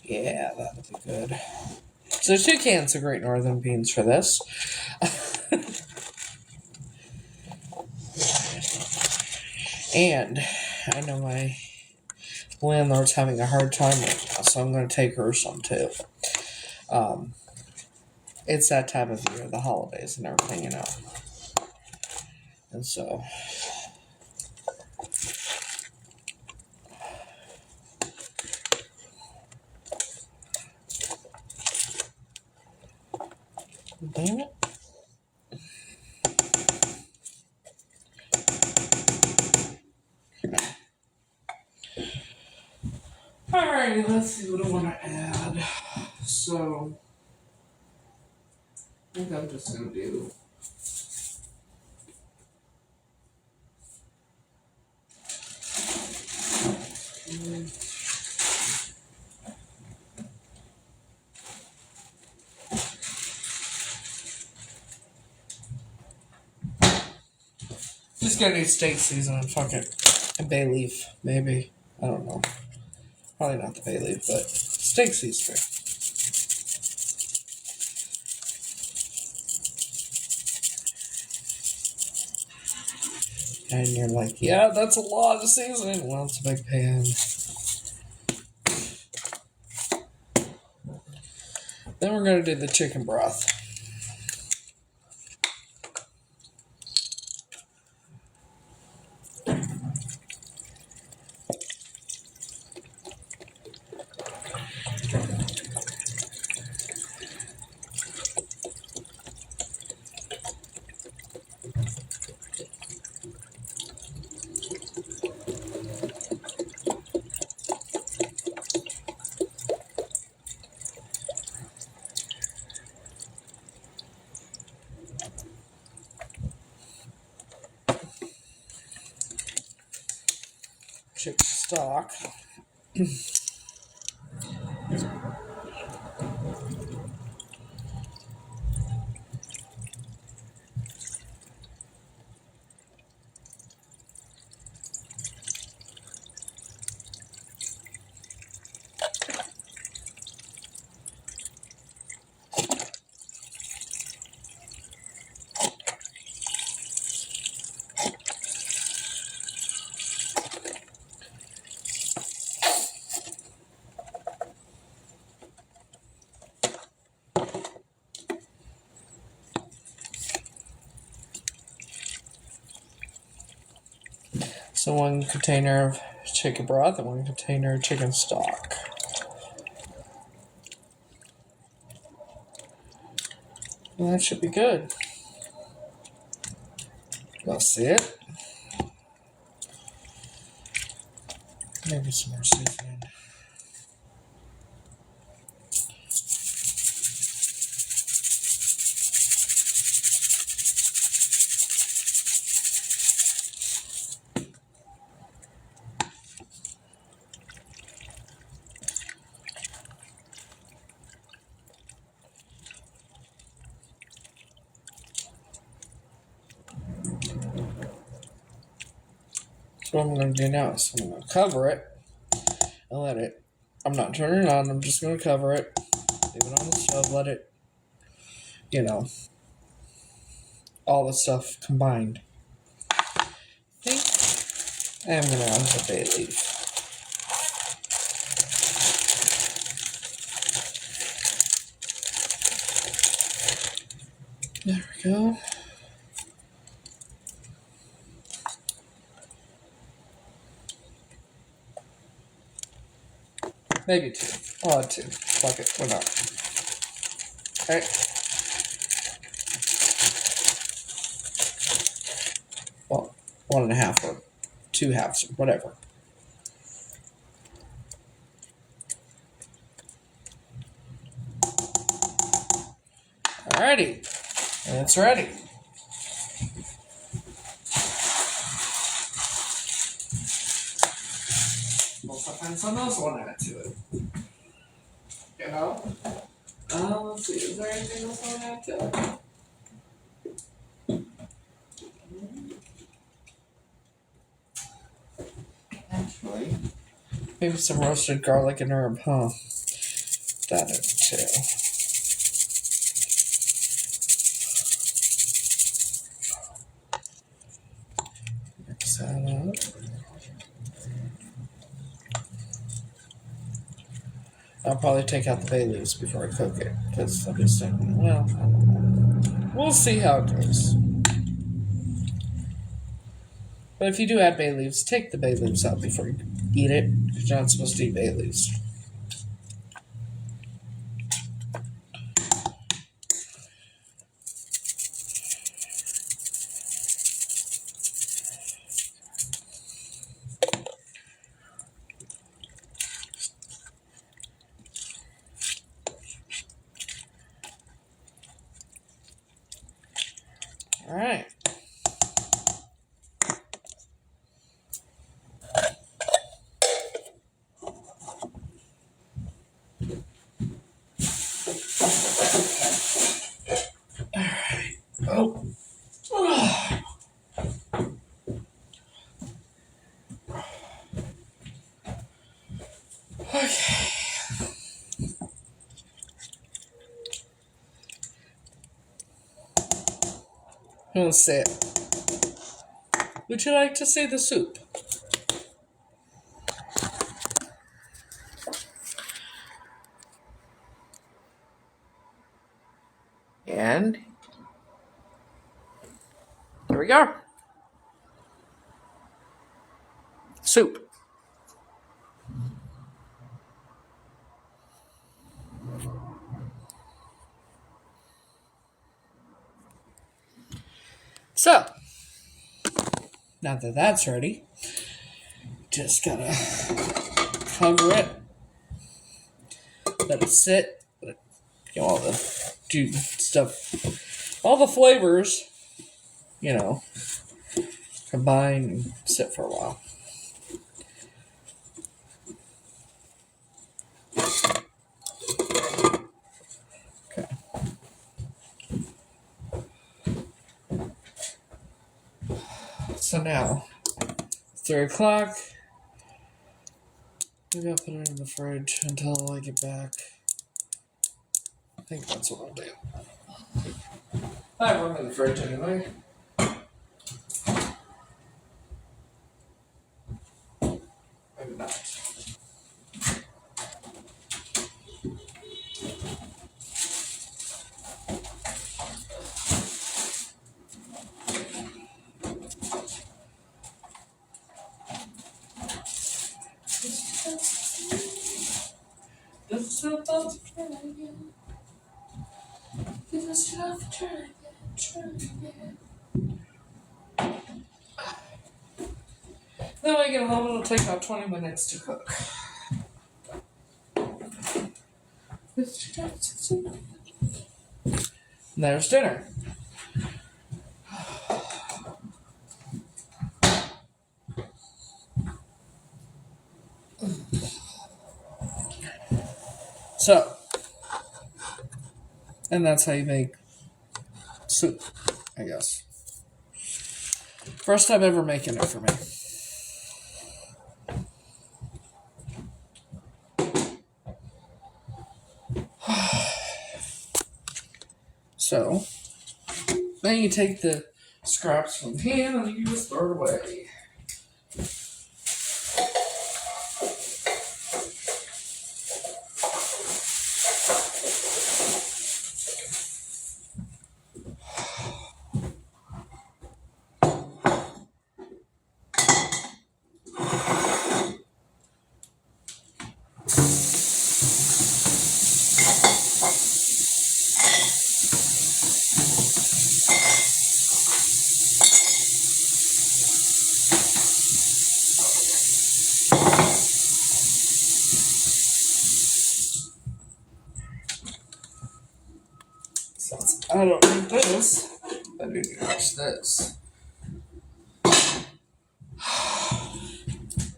Yeah, that'll be good. So 2 cans of Great Northern beans for this. And I know my landlord's having a hard time right now, so I'm going to take her some too. It's that time of year, the holidays and everything, And so, damn it. Alright, let's see what I want to add. So, I think I'm just going to do. Just gonna do steak seasoning, fuck it. And bay leaf, maybe. I don't know. Probably not the bay leaf, but steak seasoning. And you're like, yeah, that's a lot of seasoning. Well, it's a big pan. Then we're gonna do the chicken broth. Chicken stock. So 1 container of chicken broth and 1 container of chicken stock. Well, that should be good. Y'all see it? Maybe some more seasoning. So what I'm going to do now is I'm going to cover it and let it. I'm not turning it on. I'm just going to cover it. Leave it on the stove. Let it, all the stuff combined. I think I am going to add the bay leaf. There we go. Maybe 2. I'll add 2. Fuck it. Why not? Okay. Well, 1.5 or 2 halves or whatever. Alrighty. And it's ready. Well, sometimes someone else want to add to it. Let's see. Is there anything else I want to add to it? Actually, maybe some roasted garlic and herb, huh? That in too. Mix that up. I'll probably take out the bay leaves before I cook it, because I'm just thinking, well, I don't know. We'll see how it goes. But if you do add bay leaves, take the bay leaves out before you eat it, because you're not supposed to eat bay leaves. right. Oh. Okay. Let's see it. Would you like to see the soup? And here we go. Soup. So, now that that's ready, just gotta cover it, let it sit, all the stuff, all the flavors, combine and sit for a while. Okay. So now, 3 o'clock. Maybe I'll put it in the fridge until I get back. I think that's what I'll do. I have room in the fridge anyway. Maybe not. This is about to try again. This is about to try again. Then when I get home, it'll take about 20 minutes to cook. And there's dinner. So, and that's how you make soup, I guess. First time ever making it for me. So, then you take the scraps from the pan and you just throw it away. Since I don't need this, I need to wash this.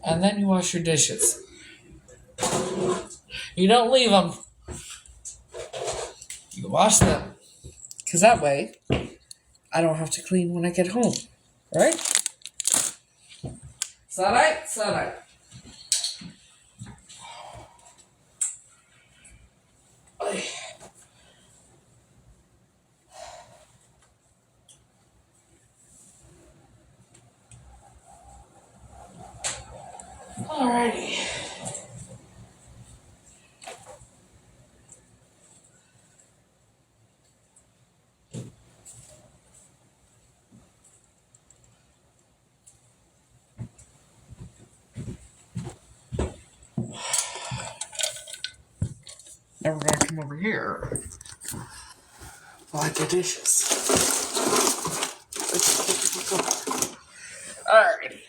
And then you wash your dishes. You don't leave them. You wash them. Because that way, I don't have to clean when I get home. Right? Is that right? Is that right? Alrighty. Now we're going to come over here. Like the dishes. Alrighty.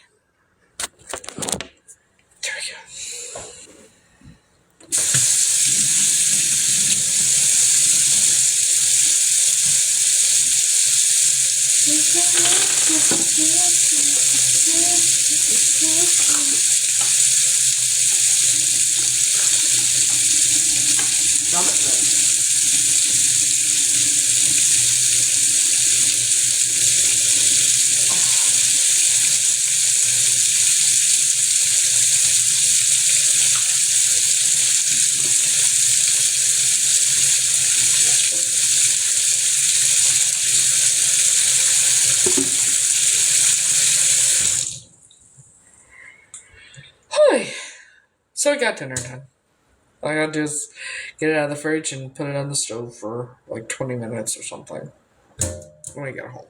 There we go. So I got dinner done. All I gotta do is get it out of the fridge and put it on the stove for like 20 minutes or something when I get home.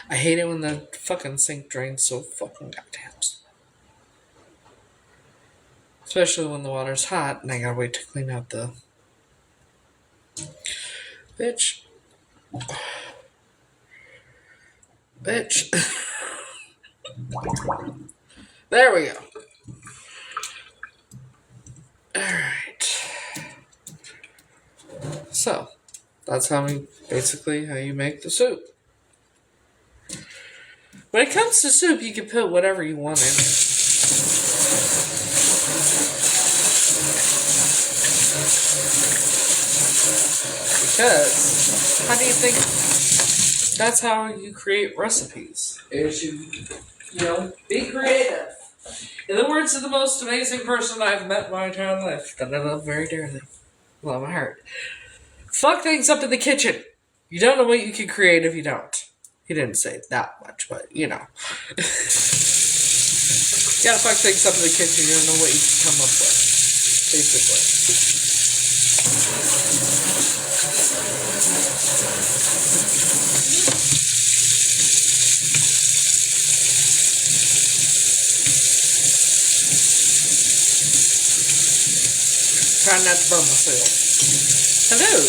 I hate it when the fucking sink drains so fucking goddamn slow. Especially when the water's hot and I gotta wait to clean out the... Bitch. There we go. Alright. So, that's how you make the soup. When it comes to soup, you can put whatever you want in it. Because, how do you think that's how you create recipes? Is be creative. In the words of the most amazing person I've met in my entire life, that I love very dearly, love my heart. Fuck things up in the kitchen. You don't know what you can create if you don't. He didn't say it that much, but you know. You gotta fuck things up in the kitchen, you don't know what you can come up with. Basically. Trying not to burn myself. Hello.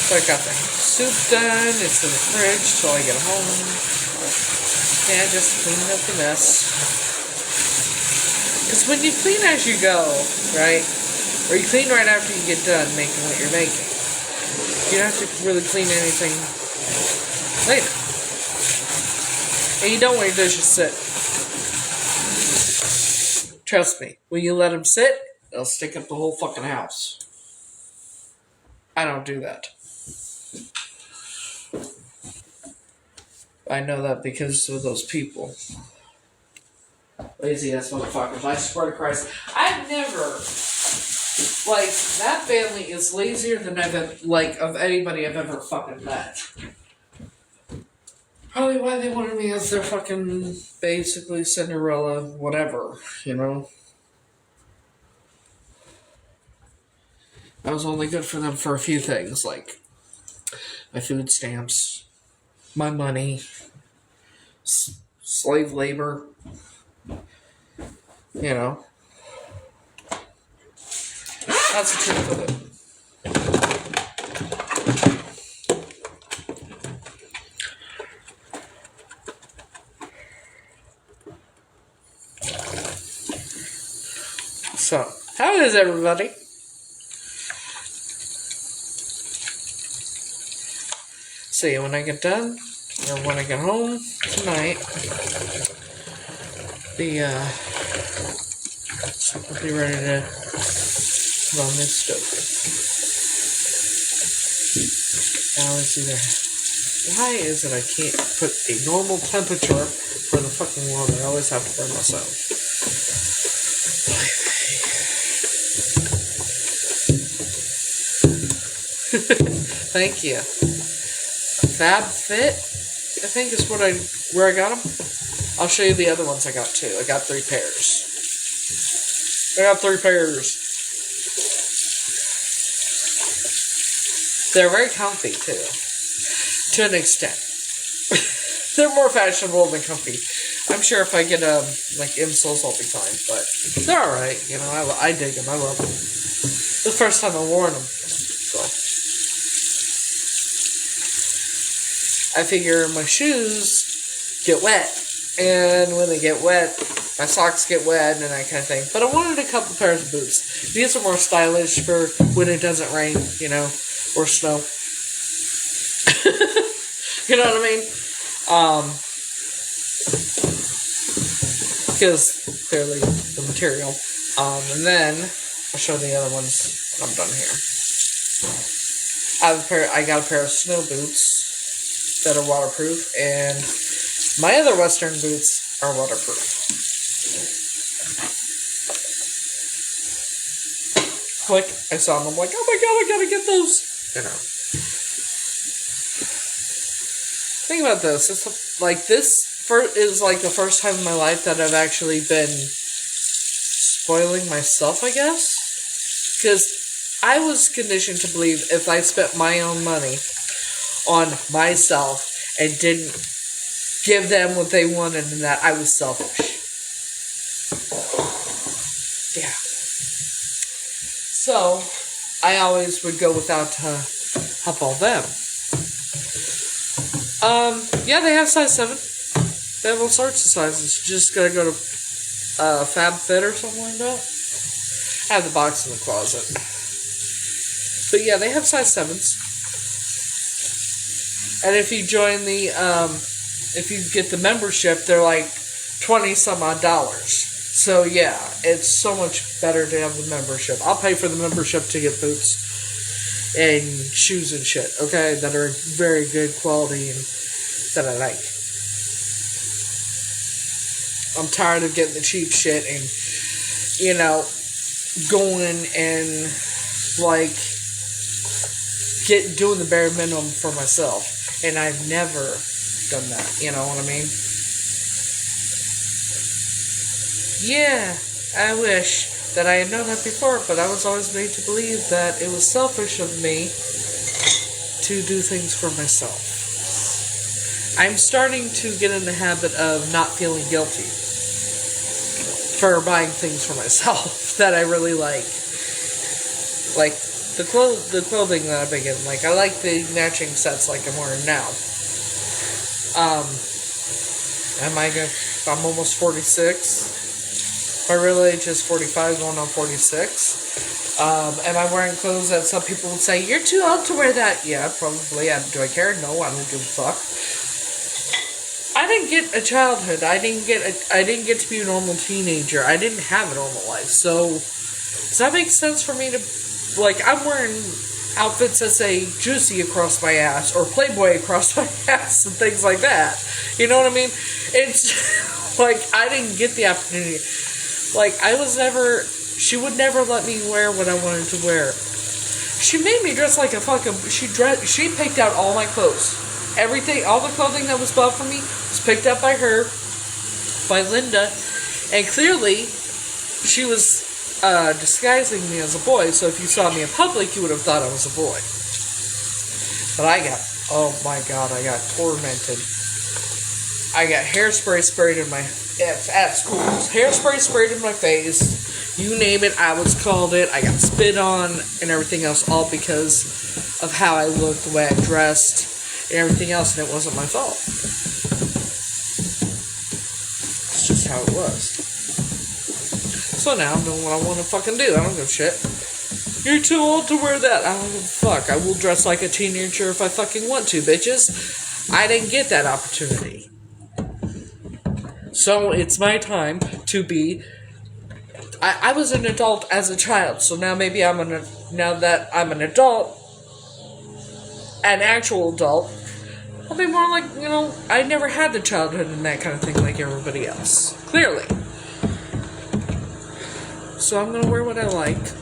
So I got the soup done. It's in the fridge till I get home. And I just cleaned up the mess. Because when you clean as you go, right? Or you clean right after you get done making what you're making, you don't have to really clean anything later. And you don't want your dishes sit. Trust me, when you let them sit, they'll stick up the whole fucking house. I don't do that. I know that because of those people. Lazy ass motherfuckers. I swear to Christ. I've never... Like, that family is lazier than I've ever... Like, of anybody I've ever fucking met. Probably why they wanted me as their fucking... Basically Cinderella whatever, you know? I was only good for them for a few things, like... my food stamps... my money... slave labor... you know... That's the truth of it. So, how is everybody? See, when I get done, or when I get home tonight, soup will be ready to put on this stove. Now let's see there. Why is it I can't put a normal temperature for the fucking water? I always have to burn myself. Thank you. Fab Fit, I think is where I got them. I'll show you the other ones I got too. I got 3 pairs. They're very comfy too, to an extent. They're more fashionable than comfy. I'm sure if I get like insoles, I'll be fine, but they're all right. You know, I dig them. I love them. The first time I wore them, so I figure my shoes get wet, and when they get wet, my socks get wet and that kind of thing. But I wanted a couple pairs of boots. These are more stylish for when it doesn't rain, you know, or snow. You know what I mean? Because clearly the material. And then I'll show the other ones when I'm done here. I got a pair of snow boots that are waterproof, and my other Western boots are waterproof. Click, I saw them, I'm like, oh my god, I gotta get those. You know. Think about this. It's like this is like the first time in my life that I've actually been spoiling myself, I guess. Because I was conditioned to believe if I spent my own money on myself and didn't give them what they wanted and that I was selfish. Yeah. So, I always would go without to help all them. Yeah, they have size 7. They have all sorts of sizes. You just gotta go to Fab Fit or something like that. I have the box in the closet. But yeah, they have size 7s. And if you join the, if you get the membership, they're like $20 some odd. So yeah, it's so much better to have the membership. I'll pay for the membership to get boots and shoes and shit, okay, that are very good quality and that I like. I'm tired of getting the cheap shit and, you know, going and like doing the bare minimum for myself. And I've never done that, you know what I mean? Yeah, I wish that I had known that before, but I was always made to believe that it was selfish of me to do things for myself. I'm starting to get in the habit of not feeling guilty for buying things for myself that I really like. Like the clothing that I've been getting. Like I like the matching sets like I'm wearing now. I'm almost 46. My real age is 45, going on 46. Am I wearing clothes that some people would say, you're too old to wear that? Yeah, probably. Do I care? No, I don't give a fuck. I didn't get a childhood. I didn't get to be a normal teenager. I didn't have a normal life. So, does that make sense for me to, like, I'm wearing outfits that say Juicy across my ass, or Playboy across my ass, and things like that. You know what I mean? It's, like, I didn't get the opportunity. Like, she would never let me wear what I wanted to wear. She made me dress like a fucking, she picked out all my clothes. Everything, all the clothing that was bought for me was picked up by her, by Linda, and clearly, she was disguising me as a boy, so if you saw me in public, you would have thought I was a boy. But oh my god, I got tormented. I got hairspray sprayed in my, at school, hairspray sprayed in my face, you name it, I was called it, I got spit on, and everything else, all because of how I looked, the way I dressed, and everything else, and it wasn't my fault. It's just how it was. So now I'm doing what I want to fucking do. I don't give a shit. You're too old to wear that. I don't give a fuck. I will dress like a teenager if I fucking want to, bitches. I didn't get that opportunity. So it's my time to be... I was an adult as a child, so now maybe now that I'm an adult, an actual adult, I'll be more like, you know, I never had the childhood and that kind of thing like everybody else. Clearly. So I'm gonna wear what I like.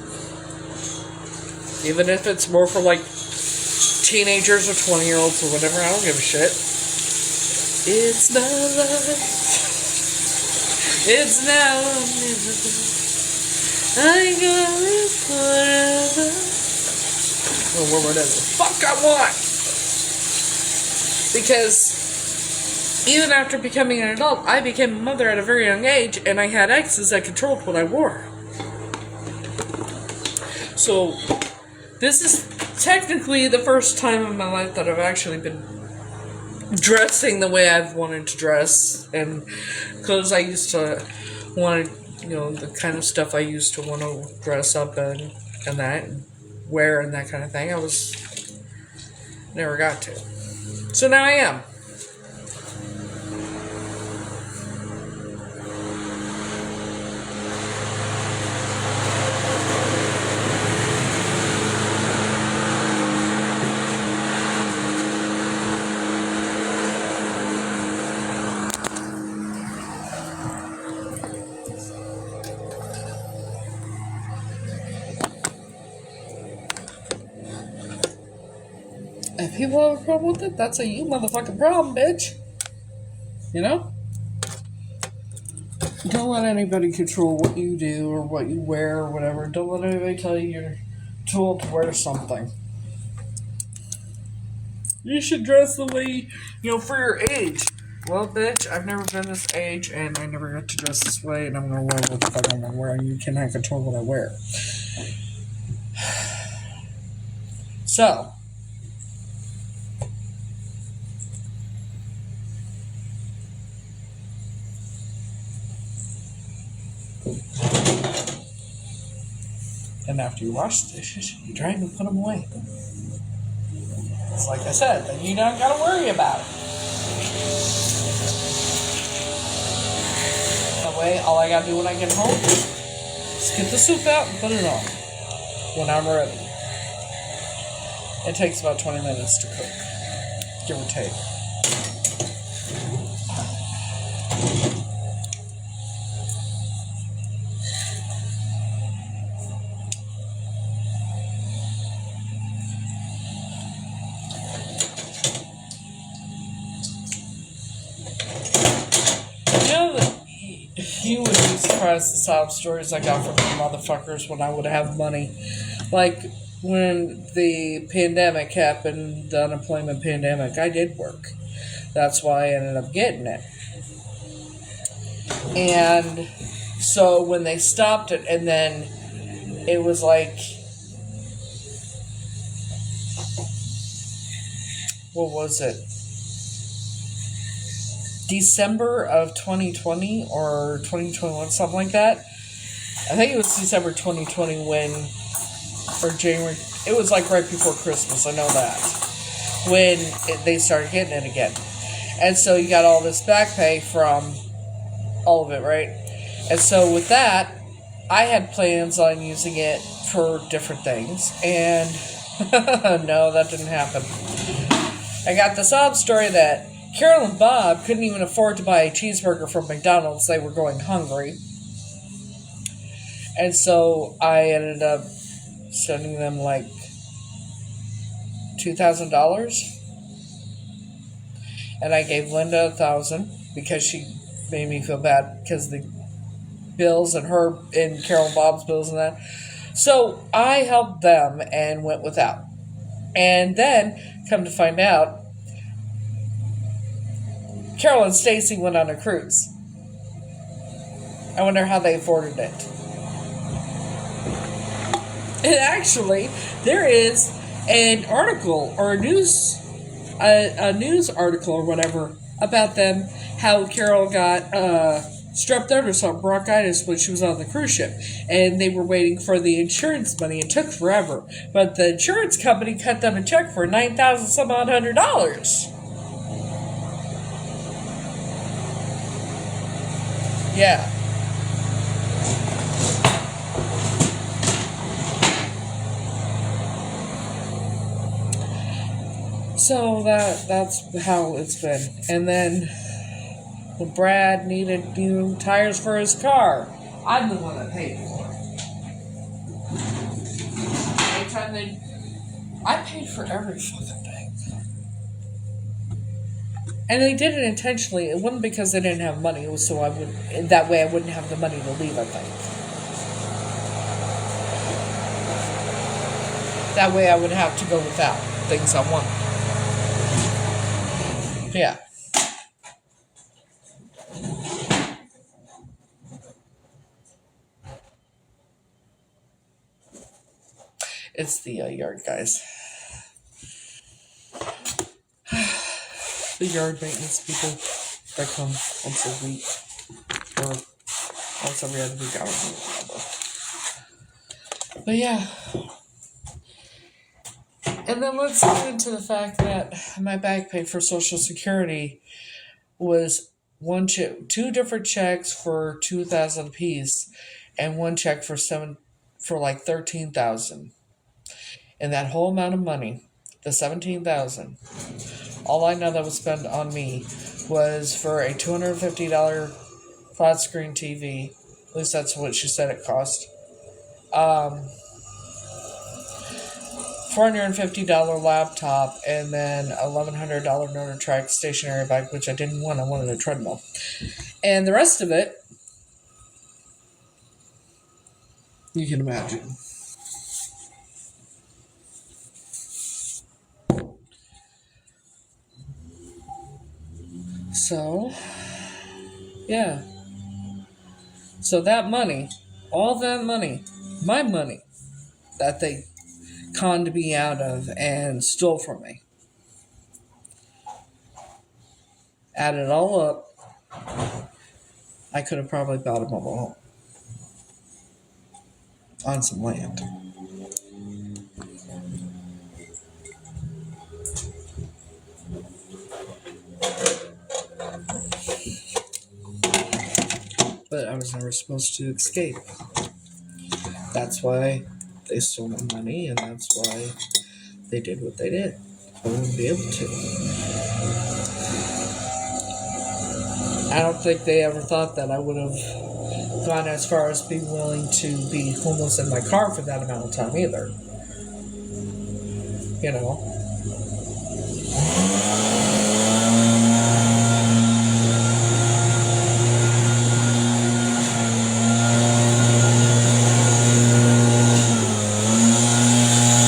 Even if it's more for like teenagers or 20-year-olds or whatever, I don't give a shit. It's not love. It's now or never. I got it forever. Or whatever the fuck I want. Because even after becoming an adult, I became a mother at a very young age, and I had exes that controlled what I wore. So, this is technically the first time in my life that I've actually been dressing the way I've wanted to dress, and clothes I used to want to, the kind of stuff I used to want to dress up and that, and wear and that kind of thing. I never got to. So now I am. If people have a problem with it, that's a you motherfucking problem, bitch. Don't let anybody control what you do or what you wear or whatever. Don't let anybody tell you you're told to wear something. You should dress the way, for your age. Well, bitch, I've never been this age, and I never got to dress this way, and I'm gonna wear what the fuck I'm gonna wear, and you cannot control what I wear. So, and after you wash the dishes, you dry them and put them away. It's like I said, then you don't gotta worry about it. That way, all I gotta do when I get home is get the soup out and put it on when I'm ready. It takes about 20 minutes to cook, give or take. You would be surprised the sob stories I got from the motherfuckers when I would have money. Like, when the pandemic happened, the unemployment pandemic, I did work. That's why I ended up getting it. And so when they stopped it, and then it was like, what was it? December of 2020 or 2021, something like that. I think it was December 2020 or January. It was like right before Christmas, I know that. When they started getting it again. And so you got all this back pay from all of it, right? And so with that, I had plans on using it for different things. And no, that didn't happen. I got the sob story that Carol and Bob couldn't even afford to buy a cheeseburger from McDonald's. They were going hungry. And so I ended up sending them like $2,000. And I gave Linda $1,000 because she made me feel bad because the bills and her and Carol and Bob's bills and that. So I helped them and went without. And then, come to find out, Carol and Stacy went on a cruise. I wonder how they afforded it. And actually, there is an article or a news article or whatever about them, how Carol got strep throat or bronchitis when she was on the cruise ship, and they were waiting for the insurance money. It took forever, but the insurance company cut them a check for $9,000. Yeah. So that's how it's been. And then when Brad needed new tires for his car, I'm the one that paid for it. They time, I paid for every fucking thing. And they did it intentionally. It wasn't because they didn't have money. It was so that way I wouldn't have the money to leave, I think. That way I would have to go without things I want. Yeah. It's the yard guys. The yard maintenance people that come once a week. Or once every other week. I don't remember. But yeah. And then let's get into the fact that my back pay for Social Security was two different checks for $2,000 apiece, and one check for like $13,000. And that whole amount of money, the $17,000, all I know that was spent on me was for a $250 flat screen TV. At least that's what she said it cost. $450 laptop, and then $1,100 NordicTrack stationary bike, which I didn't want. I wanted a treadmill. And the rest of it, you can imagine. So, yeah. So that money, all that money, my money, that they conned me out of and stole from me. Add it all up, I could have probably bought a mobile home on some land. But I was never supposed to escape. That's why they stole my money, and that's why they did what they did. I wouldn't be able to. I don't think they ever thought that I would have gone as far as being willing to be homeless in my car for that amount of time either. You know?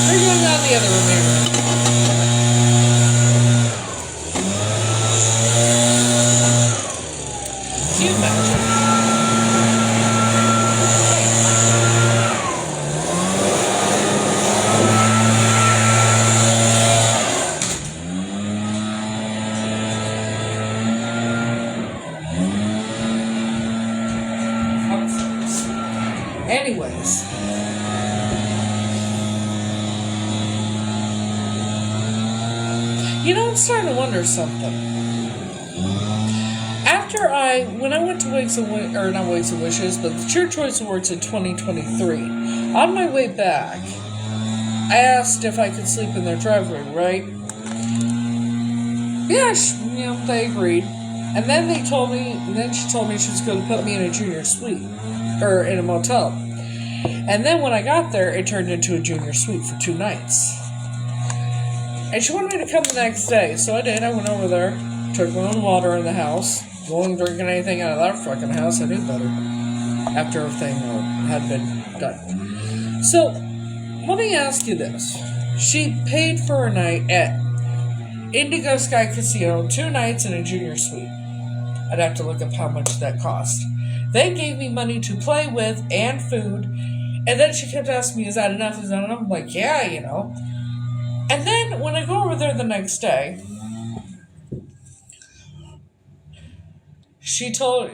They're going down the other room here. Can you imagine? Anyways. You know, I'm starting to wonder something. When I went to not Wigs and Wishes, but the Cheer Choice Awards in 2023, on my way back, I asked if I could sleep in their driveway, right? Yeah, they agreed. And then she told me she was going to put me in a junior suite, or in a motel. And then when I got there, it turned into a junior suite for 2 nights. And she wanted me to come the next day, so I did. I went over there, took my own water in the house. Wasn't drinking anything out of that fucking house. I knew better after everything had been done. So, let me ask you this. She paid for a night at Indigo Sky Casino, 2 nights in a junior suite. I'd have to look up how much that cost. They gave me money to play with and food. And then she kept asking me, is that enough? Is that enough? I'm like, yeah, you know. And then when I go over there the next day, she showed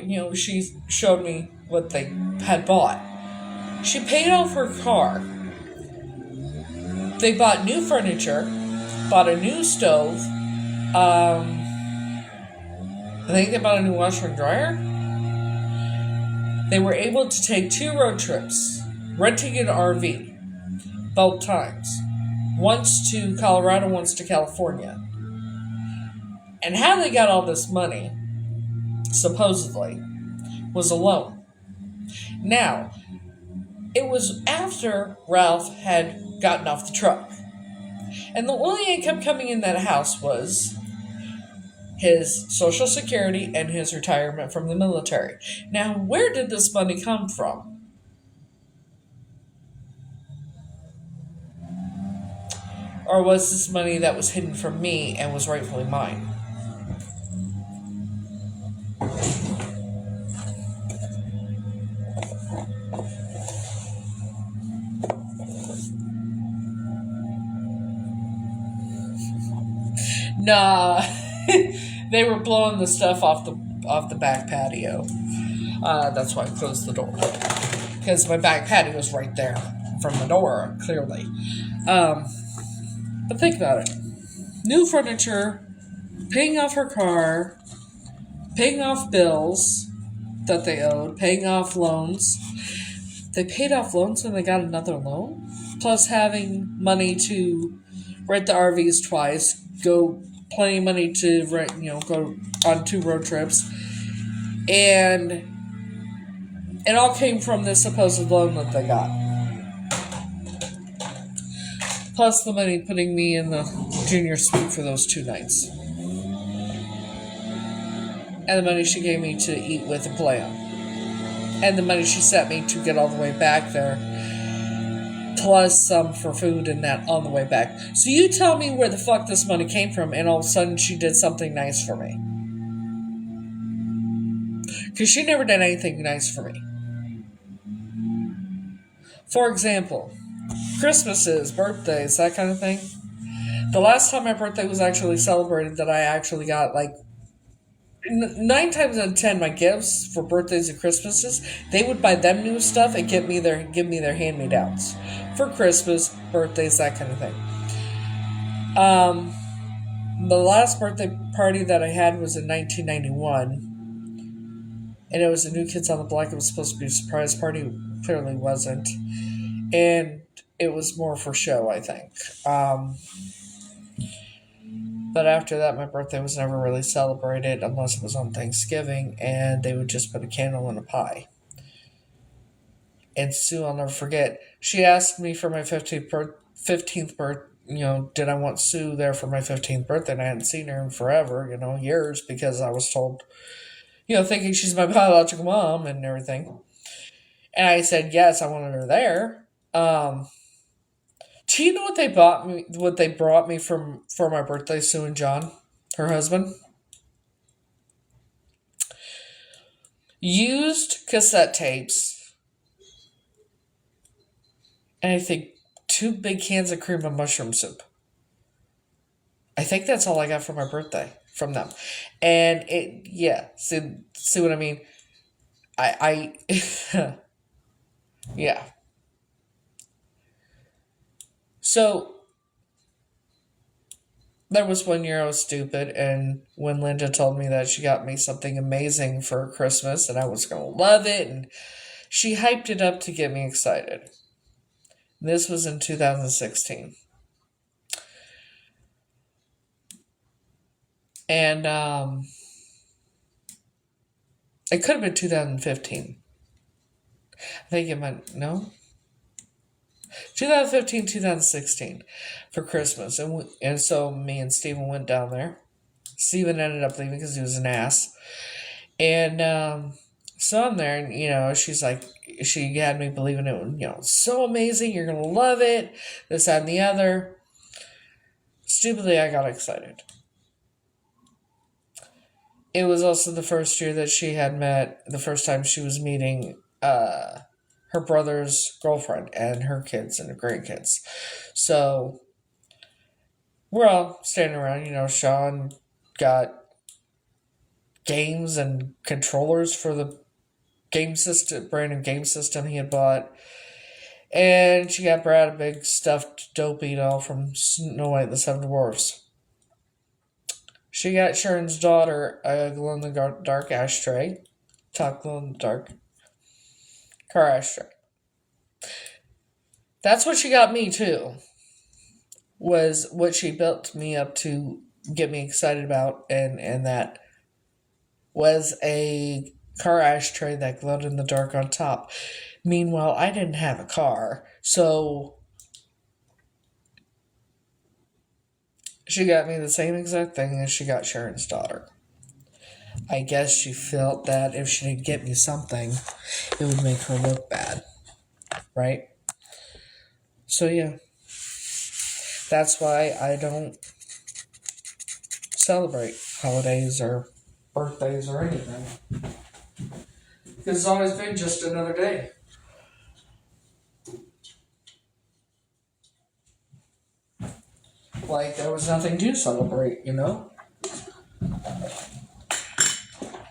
me what they had bought. She paid off her car. They bought new furniture, bought a new stove. I think they bought a new washer and dryer. They were able to take 2 road trips, renting an RV, both times. Once to Colorado, once to California. And how they got all this money, supposedly, was a loan. Now, It was after Ralph had gotten off the truck. And the only income coming in that house was his Social Security and his retirement from the military. Now, where did this money come from? Or was this money that was hidden from me and was rightfully mine? Nah, they were blowing the stuff off the back patio. That's why I closed the door, because my back patio was right there from the door, clearly. But think about it: new furniture, paying off her car, paying off bills that they owed, paying off loans. They paid off loans and they got another loan, plus having money to rent the RVs twice, go plenty of money to rent, go on 2 road trips, and it all came from this supposed loan that they got. Plus the money putting me in the junior suite for those 2 nights. And the money she gave me to eat with and play on. And the money she sent me to get all the way back there. Plus some for food and that on the way back. So you tell me where the fuck this money came from, and all of a sudden she did something nice for me. Because she never did anything nice for me. For example, Christmases, birthdays, that kind of thing. The last time my birthday was actually celebrated that I actually got, 9 times out of 10, my gifts for birthdays and Christmases, they would buy them new stuff and give me their hand-me-downs for Christmas, birthdays, that kind of thing. The last birthday party that I had was in 1991, and it was a New Kids on the Block. It was supposed to be a surprise party, clearly wasn't, and it was more for show, I think. But after that, my birthday was never really celebrated unless it was on Thanksgiving, and they would just put a candle in a pie. And Sue, I'll never forget, she asked me for my 15th birthday, did I want Sue there for my 15th birthday? And I hadn't seen her in forever, years, because I was told, thinking she's my biological mom and everything. And I said, yes, I wanted her there. Do you know what they bought me? What they brought me for my birthday? Sue and John, her husband, used cassette tapes, and I think 2 big cans of cream of mushroom soup. I think that's all I got for my birthday from them, and see what I mean? I yeah. So, there was one year I was stupid, and when Linda told me that she got me something amazing for Christmas, and I was going to love it, and she hyped it up to get me excited. This was in 2016. And, it could have been 2015. I think it might, no? 2015, 2016 for Christmas. And so me and Steven went down there. Steven ended up leaving because he was an ass. And so I'm there, and, she's like, she had me believing it, it's so amazing, you're going to love it, this, that, and the other. Stupidly, I got excited. It was also the first year that she had met, the first time she was meeting, her brother's girlfriend and her kids and her grandkids. So we're all standing around, Sean got games and controllers for the brand new game system he had bought. And she got Brad a big stuffed dopey doll from Snow White and the Seven Dwarfs. She got Sharon's daughter a glow-in-the-dark ashtray. Top glow-in-the-dark car ashtray. That's what she got me, too. Was what she built me up to get me excited about. And that was a car ashtray that glowed in the dark on top. Meanwhile, I didn't have a car, so she got me the same exact thing as she got Sharon's daughter. I guess she felt that if she didn't get me something, it would make her look bad. Right? So, yeah. That's why I don't celebrate holidays or birthdays or anything. Because it's always been just another day. Like, there was nothing to celebrate, you know?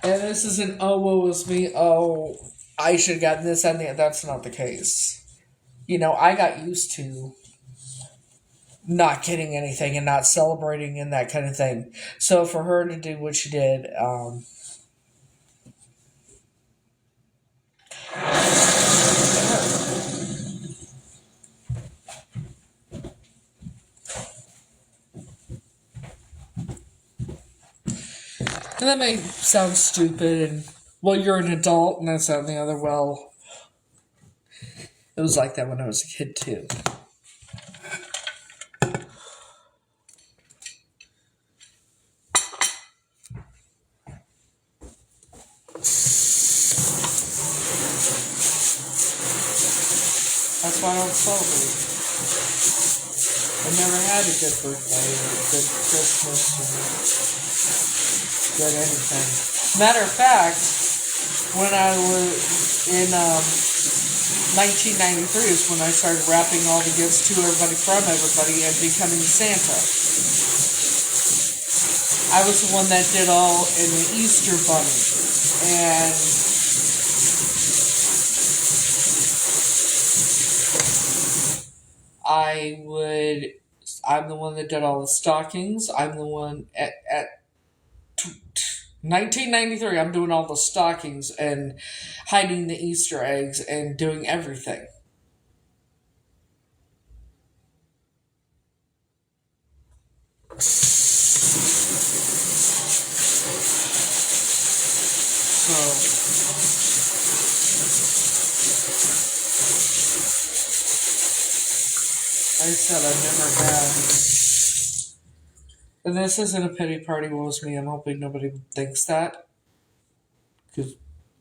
And this isn't, oh, woe is me, oh, I should have gotten this and that. That's not the case. You know, I got used to not getting anything and not celebrating and that kind of thing. So for her to do what she did, and that may sound stupid and, well, you're an adult and that's that and the other. Well, it was like that when I was a kid too. That's why I don't celebrate. I never had a good birthday or a good Christmas or good anything. Matter of fact, when I was in 1993 is when I started wrapping all the gifts to everybody from everybody and becoming Santa. I was the one that did all in the Easter Bunny. And I'm the one that did all the stockings. I'm the one at 1993, I'm doing all the stockings and hiding the Easter eggs and doing everything. So, like I said, I've never had. And this isn't a pity party, woes me. I'm hoping nobody thinks that. Because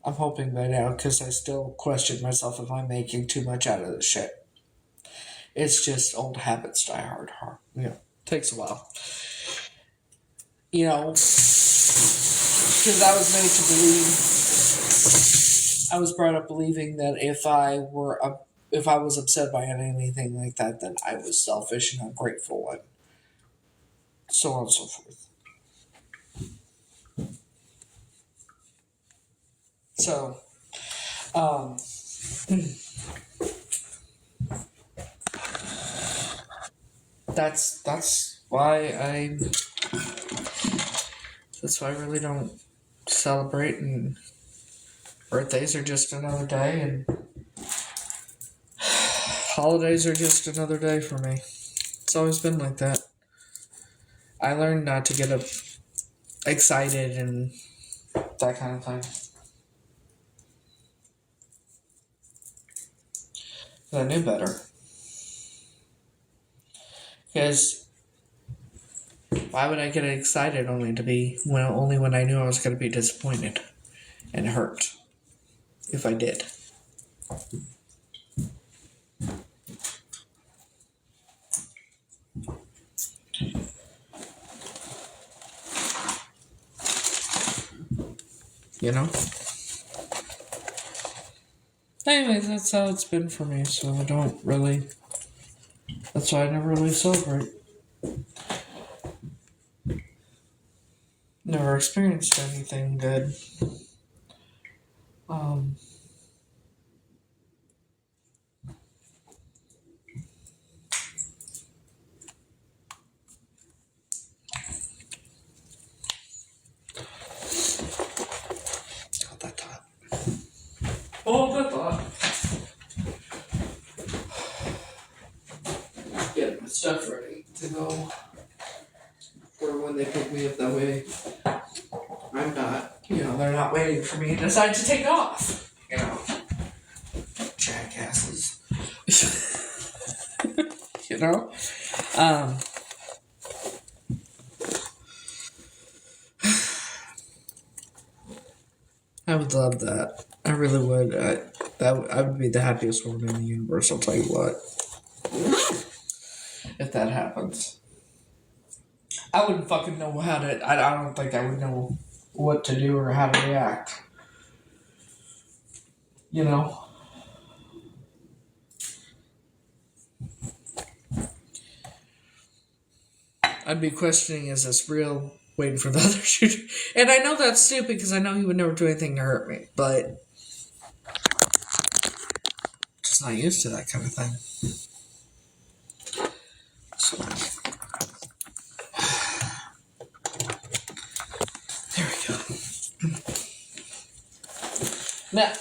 I'm hoping by now, because I still question myself if I'm making too much out of this shit. It's just old habits die hard. You know, takes a while. You know, because I was made to believe, I was brought up believing that if I was upset by anything like that, then I was selfish and ungrateful and so on and so forth. So, that's why I really don't celebrate, and birthdays are just another day, and holidays are just another day for me. It's always been like that. I learned not to get excited and that kind of thing. I knew better. Because why would I get excited only when I knew I was going to be disappointed and hurt if I did? You know? Anyways, that's how it's been for me, so that's why I never really celebrate. Never experienced anything good. Hold that thought. Hold that thought. Get my stuff ready to go. Or when they pick me up that way, I'm not, they're not waiting for me to decide to take off, you know? Um, I would love that. I really would. I would be the happiest woman in the universe, I'll tell you what. If that happens. I wouldn't fucking know how to. I don't think I would know what to do or how to react. You know? I'd be questioning, is this real? Waiting for the other shooter. And I know that's stupid because I know he would never do anything to hurt me, but just not used to that kind of thing. So, there we go. Now,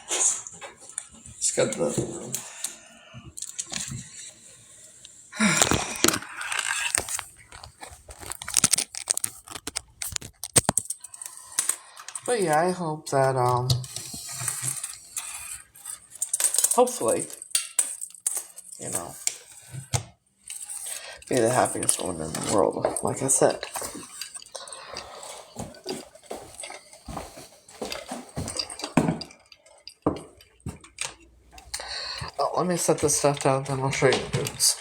let's go to the other room. But yeah, I hope that, hopefully, you know, be the happiest woman in the world, like I said. Oh, let me set this stuff down, then I'll show you the boots.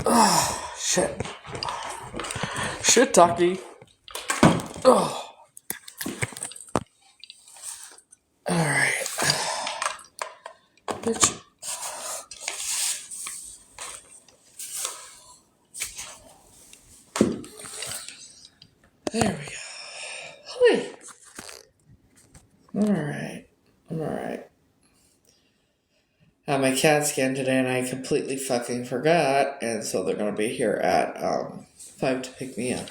Oh, shit. Shit, Taki. Oh. Alright. Bitch. There we go. Hey. Alright. I'm alright. My CAT scan today and I completely fucking forgot, and so they're gonna be here at 5 to pick me up.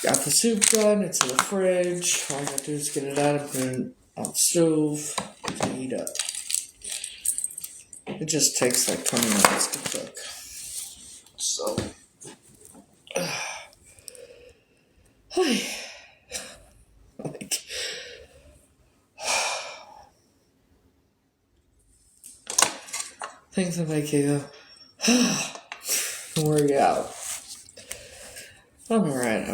Got the soup done, it's in the fridge. All I gotta do is get it out and put it on the stove to heat up. It just takes like 20 minutes to cook. So, like, things that make you worry out. I'm alright.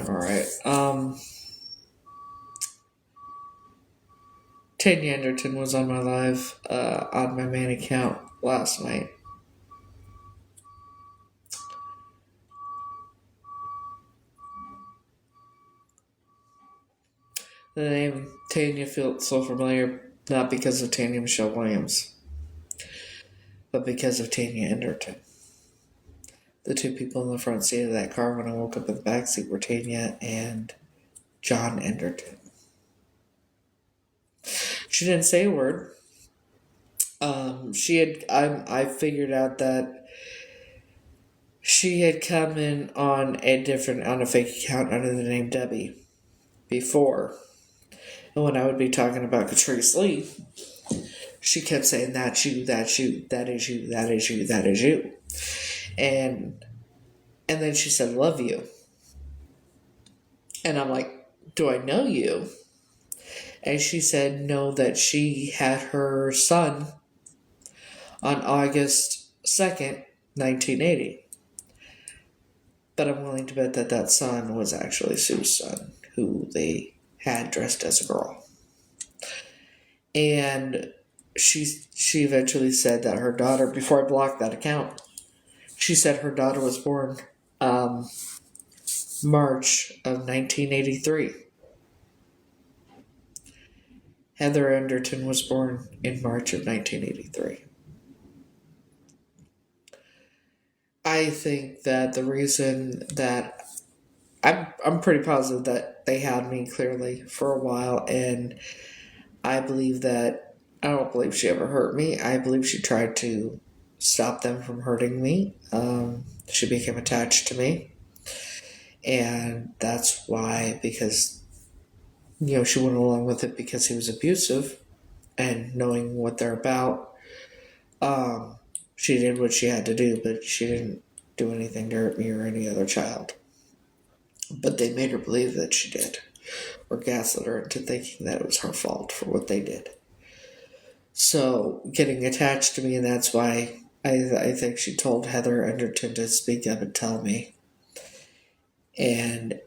Tanya Anderton was on my live, on my main account last night. The name Tanya felt so familiar, not because of Tanya Michelle Williams, but because of Tanya Anderton. The two people in the front seat of that car when I woke up in the back seat were Tanya and John Anderton. She didn't say a word. I figured out that she had come in on a fake account under the name Debbie before. And when I would be talking about Catrice Lee, she kept saying, that's you, that's you, that is you, that is you, that is you. And then she said, love you. And I'm like, do I know you? And she said, no, that she had her son on August 2nd, 1980. But I'm willing to bet that son was actually Sue's son, who they had dressed as a girl. And she eventually said that her daughter, before I blocked that account, she said her daughter was born March of 1983. Heather Anderton was born in March of 1983. I think that the reason that I'm pretty positive that they had me clearly for a while, and I believe that I don't believe she ever hurt me. I believe she tried to stop them from hurting me. She became attached to me, and that's why, because she went along with it because he was abusive, and knowing what they're about, she did what she had to do, but she didn't do anything to hurt me or any other child. But they made her believe that she did, or gaslit her into thinking that it was her fault for what they did. So, getting attached to me, and that's why I think she told Heather Enderton to speak up and tell me. And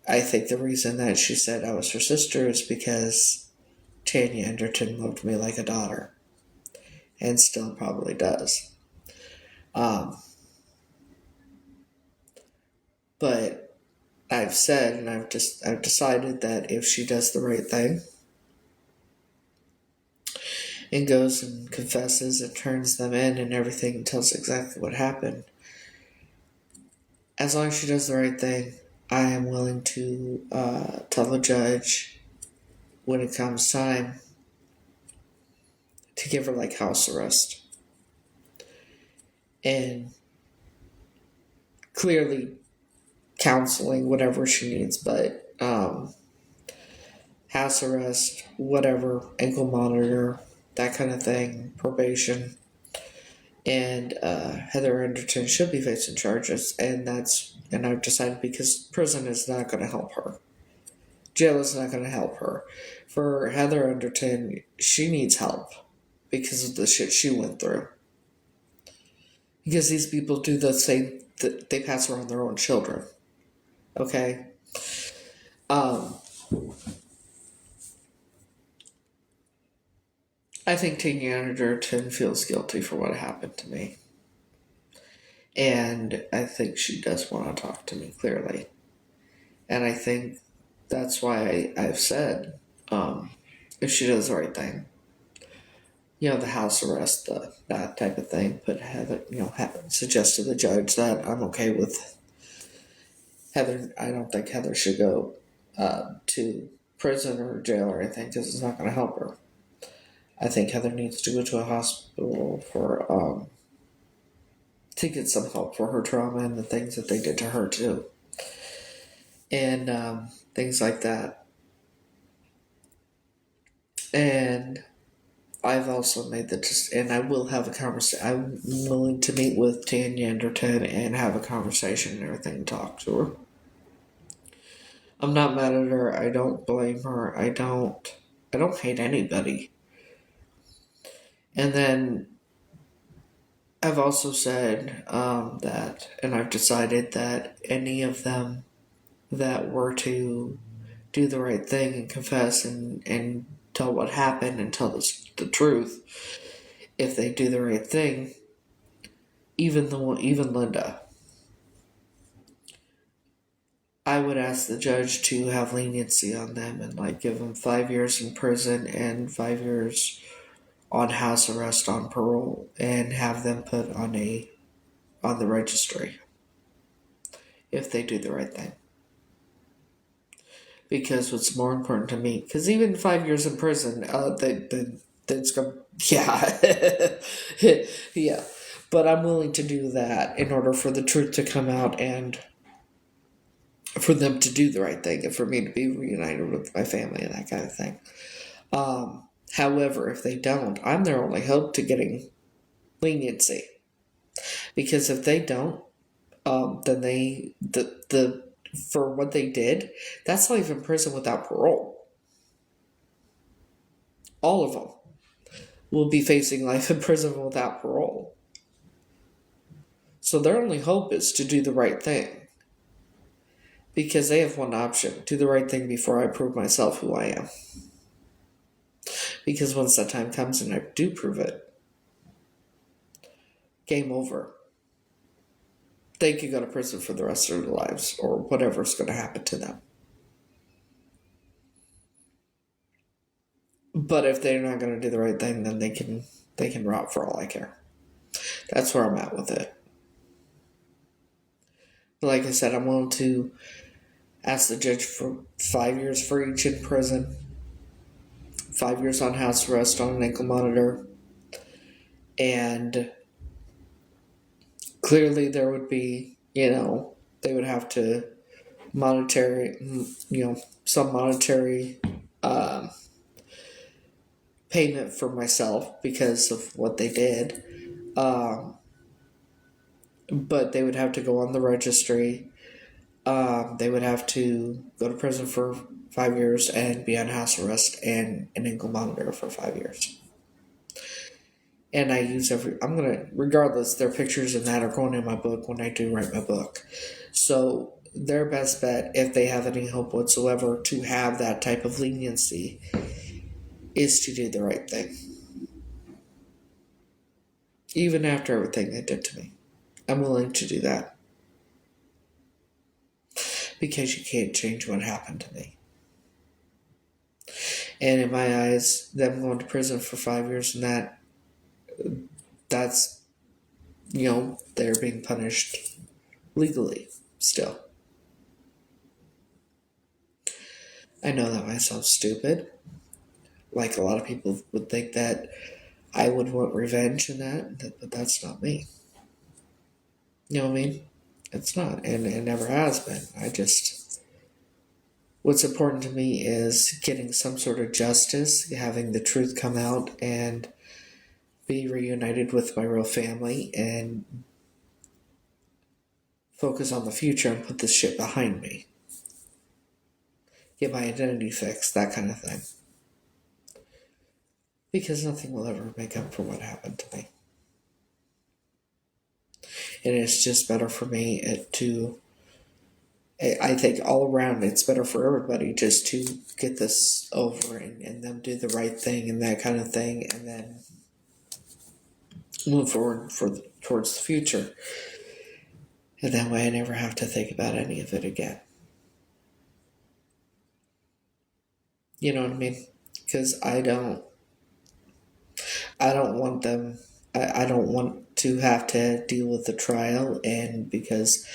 I think the reason that she said I was her sister is because Tanya Enderton loved me like a daughter. And still probably does. But I've said, and I've decided that if she does the right thing and goes and confesses and turns them in and everything and tells exactly what happened, as long as she does the right thing, I am willing to tell the judge when it comes time to give her like house arrest. And clearly counseling, whatever she needs, but house arrest, whatever, ankle monitor, that kind of thing, probation. And Heather Enderton should be facing charges, and I've decided because prison is not going to help her. Jail is not going to help her. For Heather Enderton, she needs help because of the shit she went through. Because these people do the same, they pass around their own children. Okay? I think Tanya Enderton feels guilty for what happened to me. And I think she does want to talk to me clearly. And I think that's why I've said, if she does the right thing, the house arrest, that type of thing, but suggest to the judge that I'm okay with Heather. I don't think Heather should go to prison or jail or anything because it's not going to help her. I think Heather needs to go to a hospital for to get some help for her trauma and the things that they did to her too, and things like that. And I've also made and I will have a conversation. I'm willing to meet with Tanya Enderton and have a conversation and everything and talk to her. I'm not mad at her. I don't blame her. I don't hate anybody. And then I've also said that, and I've decided that any of them that were to do the right thing and confess and tell what happened and tell the truth, if they do the right thing, even Linda, I would ask the judge to have leniency on them and give them 5 years in prison and 5 years on house arrest on parole and have them put on the registry if they do the right thing. Because what's more important to me, because even 5 years in prison, that's going yeah. But I'm willing to do that in order for the truth to come out and for them to do the right thing and for me to be reunited with my family and that kind of thing. However, if they don't, I'm their only hope to getting leniency. Because if they don't, then for what they did, that's life in prison without parole. All of them will be facing life in prison without parole. So their only hope is to do the right thing. Because they have one option: do the right thing before I prove myself who I am. Because once that time comes and I do prove it, game over. They could go to prison for the rest of their lives or whatever's going to happen to them. But if they're not going to do the right thing, then they can rot for all I care. That's where I'm at with it. Like I said, I'm willing to ask the judge for 5 years for each in prison, 5 years on house arrest on an ankle monitor, and clearly there would be, they would have to some monetary payment for myself because of what they did. But they would have to go on the registry. They would have to go to prison for 5 years and be on house arrest and an ankle monitor for 5 years. And I use regardless, their pictures and that are going in my book when I do write my book. So their best bet, if they have any hope whatsoever to have that type of leniency, is to do the right thing. Even after everything they did to me. I'm willing to do that. Because you can't change what happened to me. And in my eyes, them going to prison for 5 years and that's, they're being punished legally still. I know that might sound stupid. Like a lot of people would think that I would want revenge in that, but that's not me. You know what I mean? It's not, and it never has been. What's important to me is getting some sort of justice, having the truth come out, and be reunited with my real family, and focus on the future and put this shit behind me. Get my identity fixed, that kind of thing. Because nothing will ever make up for what happened to me. And it's just better for me I think all around it's better for everybody just to get this over and them do the right thing and that kind of thing, and then move forward towards the future. And that way I never have to think about any of it again. You know what I mean? Because I don't want them, I don't want to have to deal with the trial, and because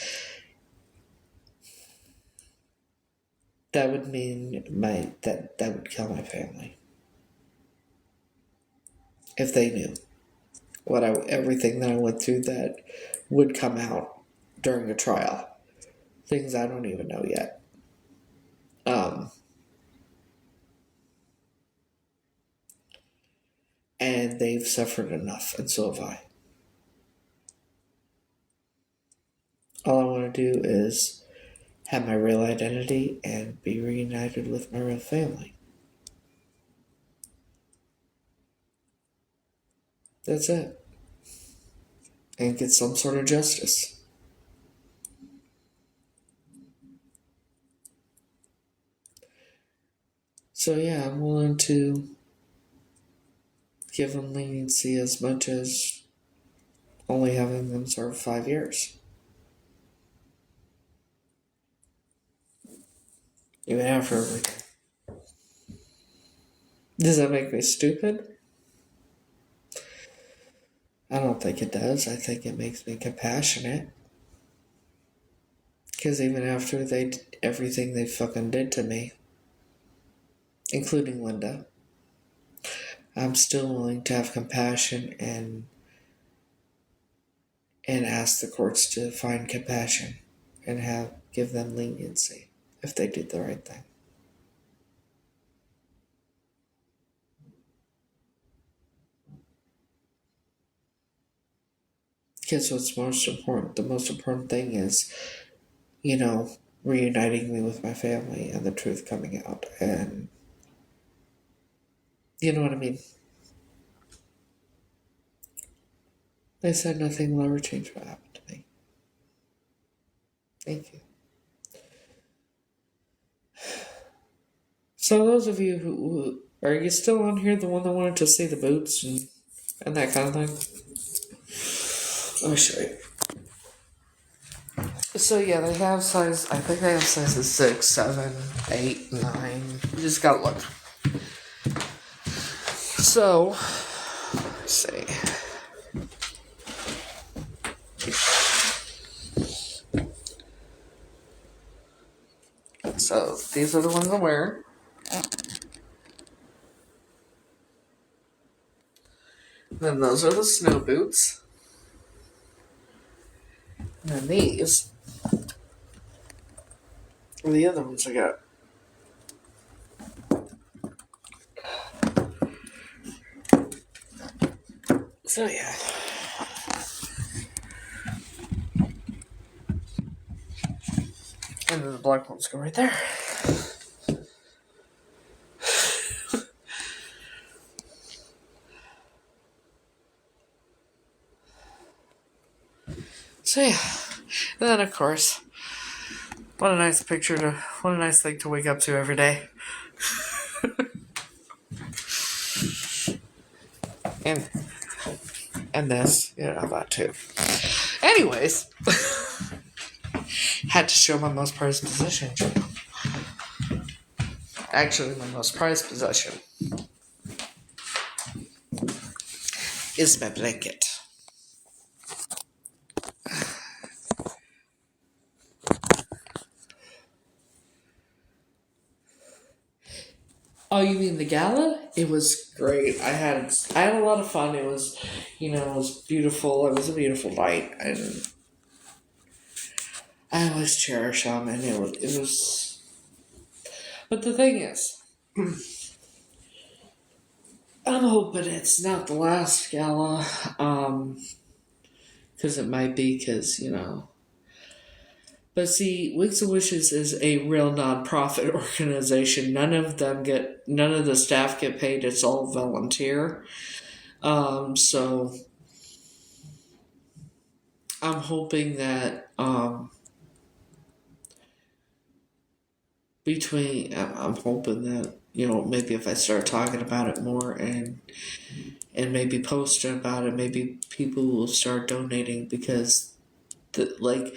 that would mean that would kill my family. If they knew everything that I went through that would come out during a trial. Things I don't even know yet. And they've suffered enough, and so have I. All I want to do is have my real identity and be reunited with my real family. That's it. And get some sort of justice. So yeah, I'm willing to give them leniency as much as only having them serve 5 years. Even after everything. Does that make me stupid? I don't think it does. I think it makes me compassionate. Because even after everything they fucking did to me, including Linda, I'm still willing to have compassion and ask the courts to find compassion and give them leniency if they did the right thing. Because the most important thing is, reuniting me with my family and the truth coming out. And you know what I mean? They said nothing will ever change what happened to me. Thank you. So those of you who are you still on here, the one that wanted to see the boots and that kind of thing? Let me show you. So yeah, I think they have sizes 6, 7, 8, 9. You just gotta look. So, let's see. So, these are the ones I'm wearing. Then those are the snow boots. And then these are the other ones I got. So yeah. And then the black ones go right there. So yeah, and then of course, what a nice thing to wake up to every day. And this, that too. Anyways, had to show my most prized possession. Actually, my most prized possession is my blanket. Oh, you mean the gala? It was great. I had a lot of fun. It was, it was beautiful. It was a beautiful night, and I always cherish them. And it was. But the thing is, I'm hoping it's not the last gala, because it might be. Because. But see, Wigs and Wishes is a real nonprofit organization. None of the staff get paid. It's all volunteer. So I'm hoping that I'm hoping that maybe if I start talking about it more and maybe posting about it, maybe people will start donating because like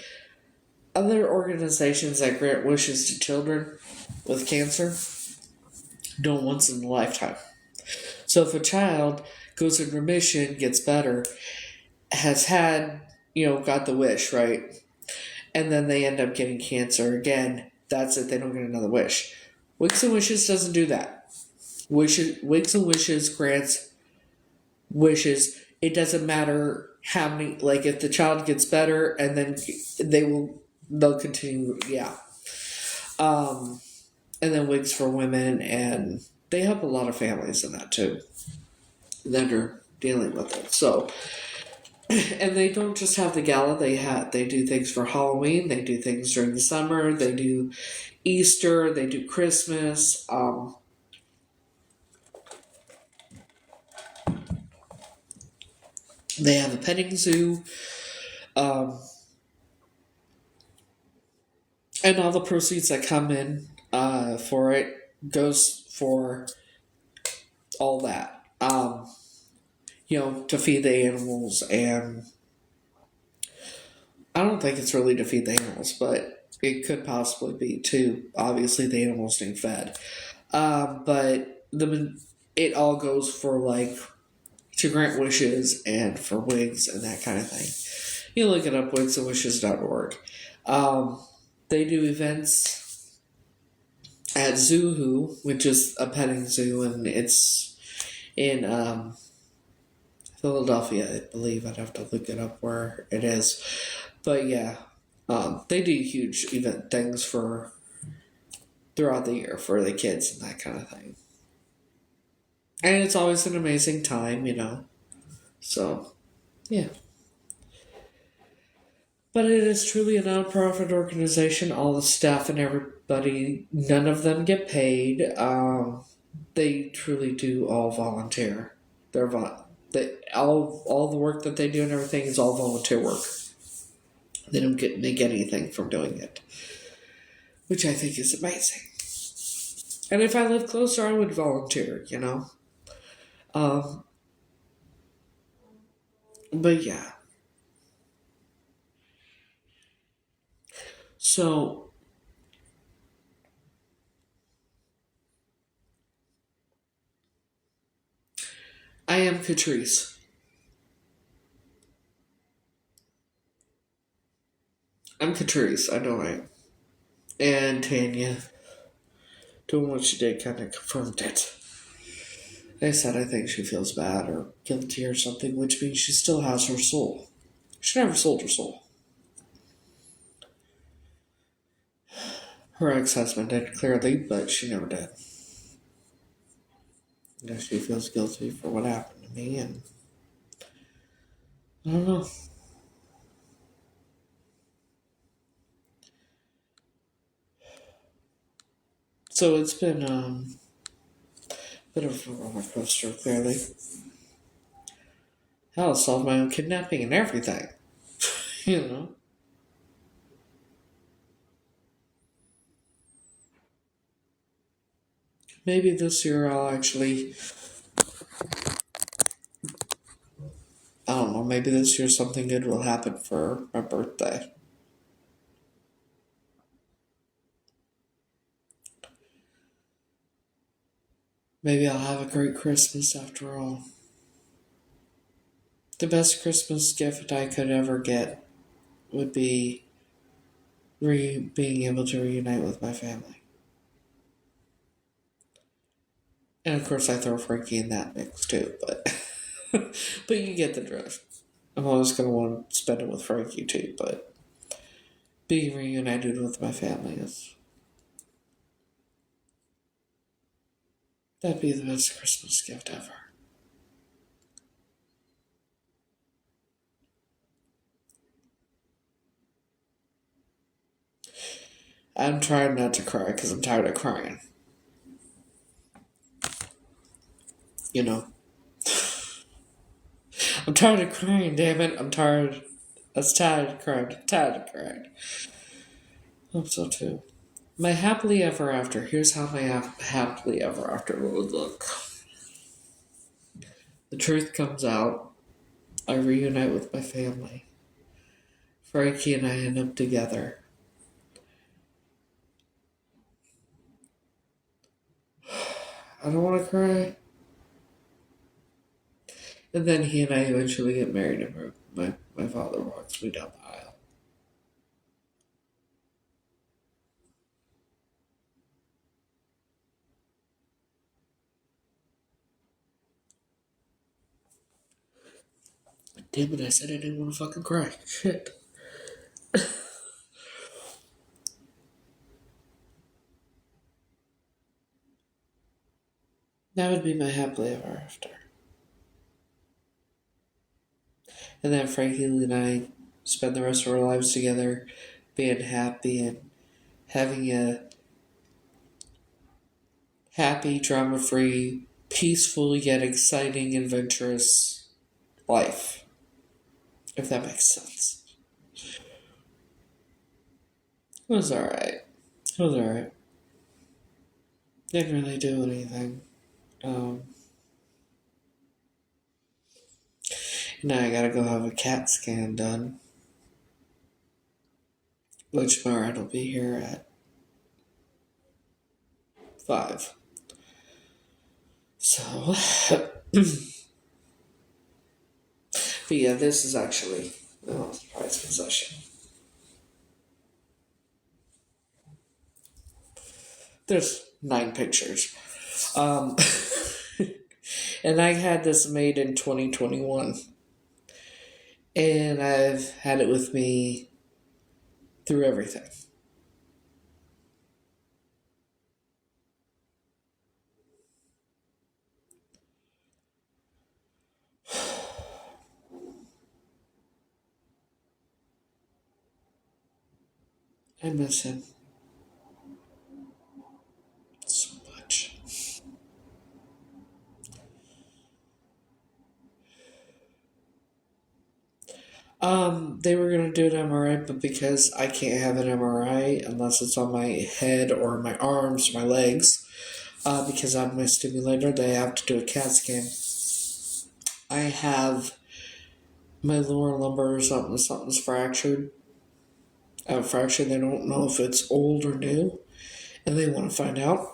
other organizations that grant wishes to children with cancer don't once in a lifetime. So if a child goes in remission, gets better, has had got the wish right, and then they end up getting cancer again, that's it. They don't get another wish. Wigs and Wishes doesn't do that. Wigs and Wishes grants wishes. It doesn't matter how many. Like if the child gets better, and then they'll continue. Yeah. And then Wigs for Women, and they help a lot of families in that too that are dealing with it. So, and they don't just have the gala. They do things for Halloween. They do things during the summer. They do Easter. They do Christmas. They have a petting zoo. And all the proceeds that come in for it goes for all that. To feed the animals, and I don't think it's really to feed the animals, but it could possibly be too. Obviously, the animals need fed, but it all goes for to grant wishes and for wigs and that kind of thing. You look it up, wigsandwishes.org. They do events at Zoo, which is a petting zoo, and it's in Philadelphia, I believe. I'd have to look it up where it is. But yeah, they do huge event things throughout the year for the kids and that kind of thing. And it's always an amazing time, So, yeah. But it is truly a nonprofit organization. All the staff and everybody, none of them get paid. They truly do all volunteer. All the work that they do and everything is all volunteer work. They don't make anything from doing it, which I think is amazing. And if I lived closer, I would volunteer. But yeah. So I am Catrice. I'm Catrice, I know I am. And Tanya, doing what she did, kind of confirmed it. They said I think she feels bad or guilty or something, which means she still has her soul. She never sold her soul. Her ex-husband did clearly, but she never did. She feels guilty for what happened to me, and I don't know. So it's been a bit of a roller coaster, clearly. Hell, I solved my own kidnapping and everything. You know? Maybe this year I'll actually, I don't know, maybe this year something good will happen for my birthday. Maybe I'll have a great Christmas after all. The best Christmas gift I could ever get would be being able to reunite with my family. And of course, I throw Frankie in that mix too, but but you get the drift. I'm always going to want to spend it with Frankie too, but being reunited with my family is that'd be the best Christmas gift ever. I'm trying not to cry because I'm tired of crying. You know, I'm tired of crying. Damn it, I'm tired. I was tired of crying. Tired of crying. I hope so too. My happily ever after. Here's how my happily ever after would look. The truth comes out. I reunite with my family. Frankie and I end up together. I don't want to cry. And then he and I eventually get married, and my father walks me down the aisle. Damn it, I said I didn't want to fucking cry. Shit. That would be my happily ever after. And then Frankie and I spend the rest of our lives together, being happy and having a happy, drama free, peaceful yet exciting, adventurous life. If that makes sense. It was alright. It was alright. Didn't really do anything. Now I gotta go have a CAT scan done. Which Mara will be here at 5. So, but yeah, this is actually prized possession. There's 9 pictures. And I had this made in 2021. And I've had it with me through everything. I miss him so much. They were gonna do an MRI, but because I can't have an MRI unless it's on my head or my arms or my legs, because I'm my stimulator, they have to do a CAT scan. I have my lower lumbar or something's fractured. Fractured. They don't know if it's old or new, and they want to find out,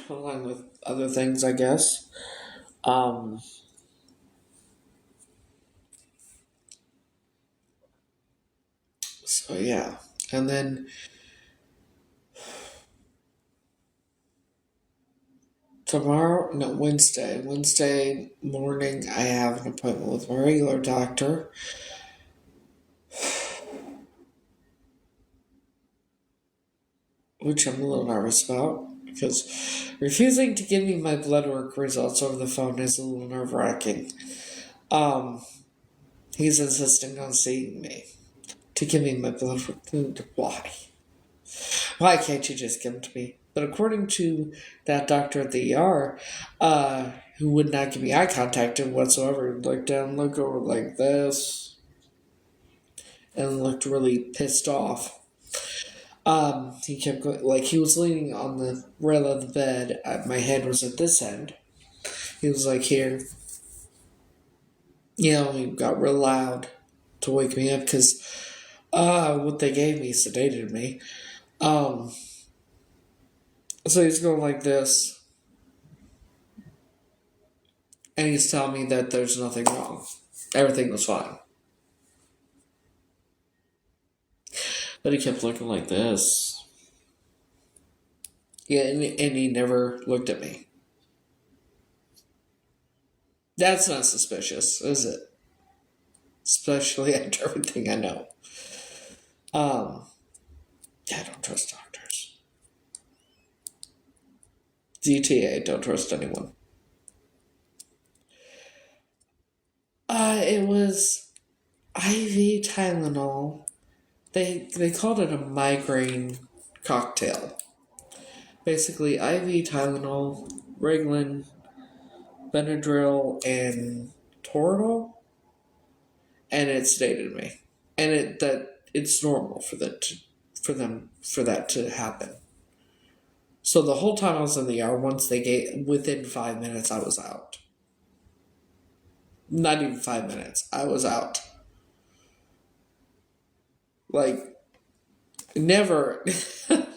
along with other things, I guess. So yeah, and then Wednesday morning, I have an appointment with my regular doctor. Which I'm a little nervous about, because refusing to give me my blood work results over the phone is a little nerve-wracking. He's insisting on seeing me to give me my blood work. Why? Why can't you just give them to me? But according to that doctor at the ER, who would not give me eye contact whatsoever, look down, look over like this, and looked really pissed off. He kept going, like he was leaning on the rail of the bed. My head was at this end. He was like here. He got real loud to wake me up because what they gave me sedated me. So he's going like this, and he's telling me that there's nothing wrong. Everything was fine. But he kept looking like this. Yeah, and he never looked at me. That's not suspicious, is it? Especially after everything I know. Yeah, I don't trust doctors. DTA, don't trust anyone. It was IV Tylenol. They called it a migraine cocktail. Basically, IV Tylenol, Reglan, Benadryl, and Toradol, and it sedated me. And it's normal for that to happen. So the whole time I was in the ER, within 5 minutes, I was out. Not even 5 minutes, I was out. Like, never.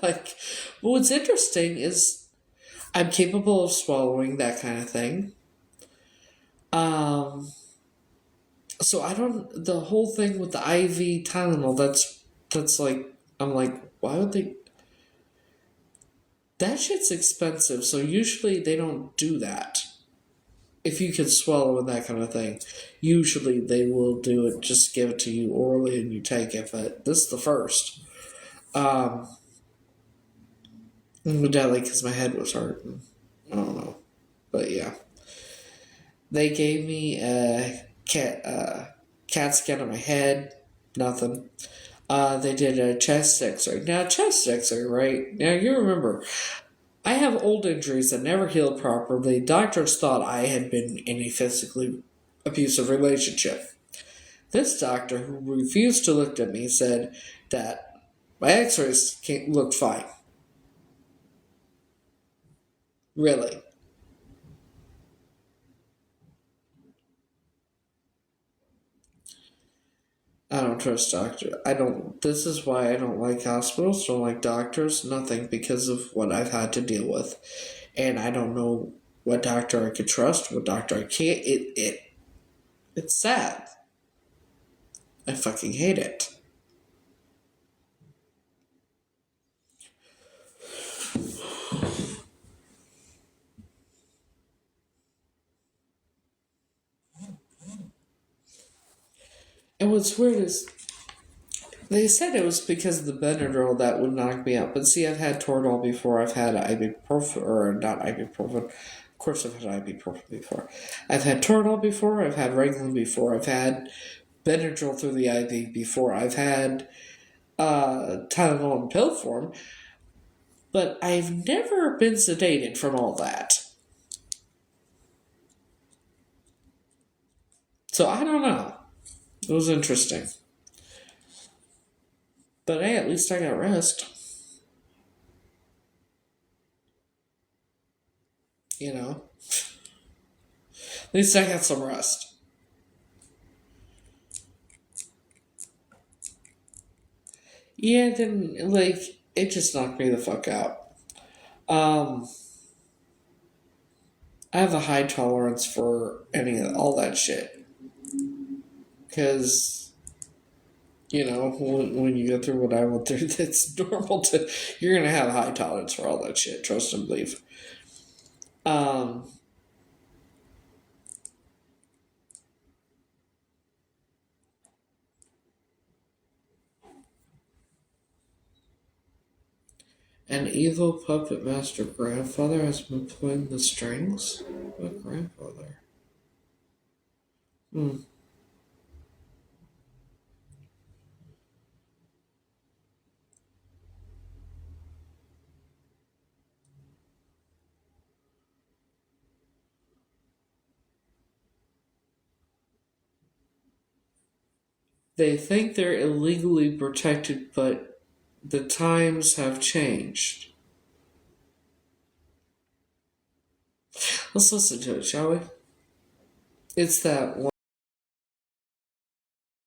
Like, what's interesting is I'm capable of swallowing that kind of thing. So I don't. The whole thing with the IV Tylenol, that's like, I'm like, why would they? That shit's expensive, so usually they don't do that. If you can swallow and that kind of thing, usually they will do it, just give it to you orally and you take it, but this is the first. Evidently, because my head was hurting. I don't know. But yeah. They gave me a CAT scan on my head. Nothing. They did a chest x-ray. Now, chest x-ray, right? Now, you remember, I have old injuries that never healed properly. Doctors thought I had been in a physically abusive relationship. This doctor, who refused to look at me, said that my x-rays looked fine. Really. I don't trust doctors. This is why I don't like hospitals, don't like doctors, nothing, because of what I've had to deal with. And I don't know what doctor I could trust, what doctor I can't. It's sad. I fucking hate it. And what's weird is they said it was because of the Benadryl that would knock me out. But see, I've had Toradol before. I've had ibuprofen, or not ibuprofen. Of course, I've had ibuprofen before. I've had Toradol before. I've had Reglan before. I've had Benadryl through the IV before. I've had Tylenol in pill form. But I've never been sedated from all that. So I don't know. It was interesting. But hey, at least I got rest. You know? At least I got some rest. Yeah, then, like, it just knocked me the fuck out. Um, I have a high tolerance for all that shit. Because, when you go through what I went through, it's normal you're going to have a high tolerance for all that shit. Trust and believe. An evil puppet master grandfather has been pulling the strings? What grandfather? They think they're illegally protected, but the times have changed. Let's listen to it, shall we? It's that one.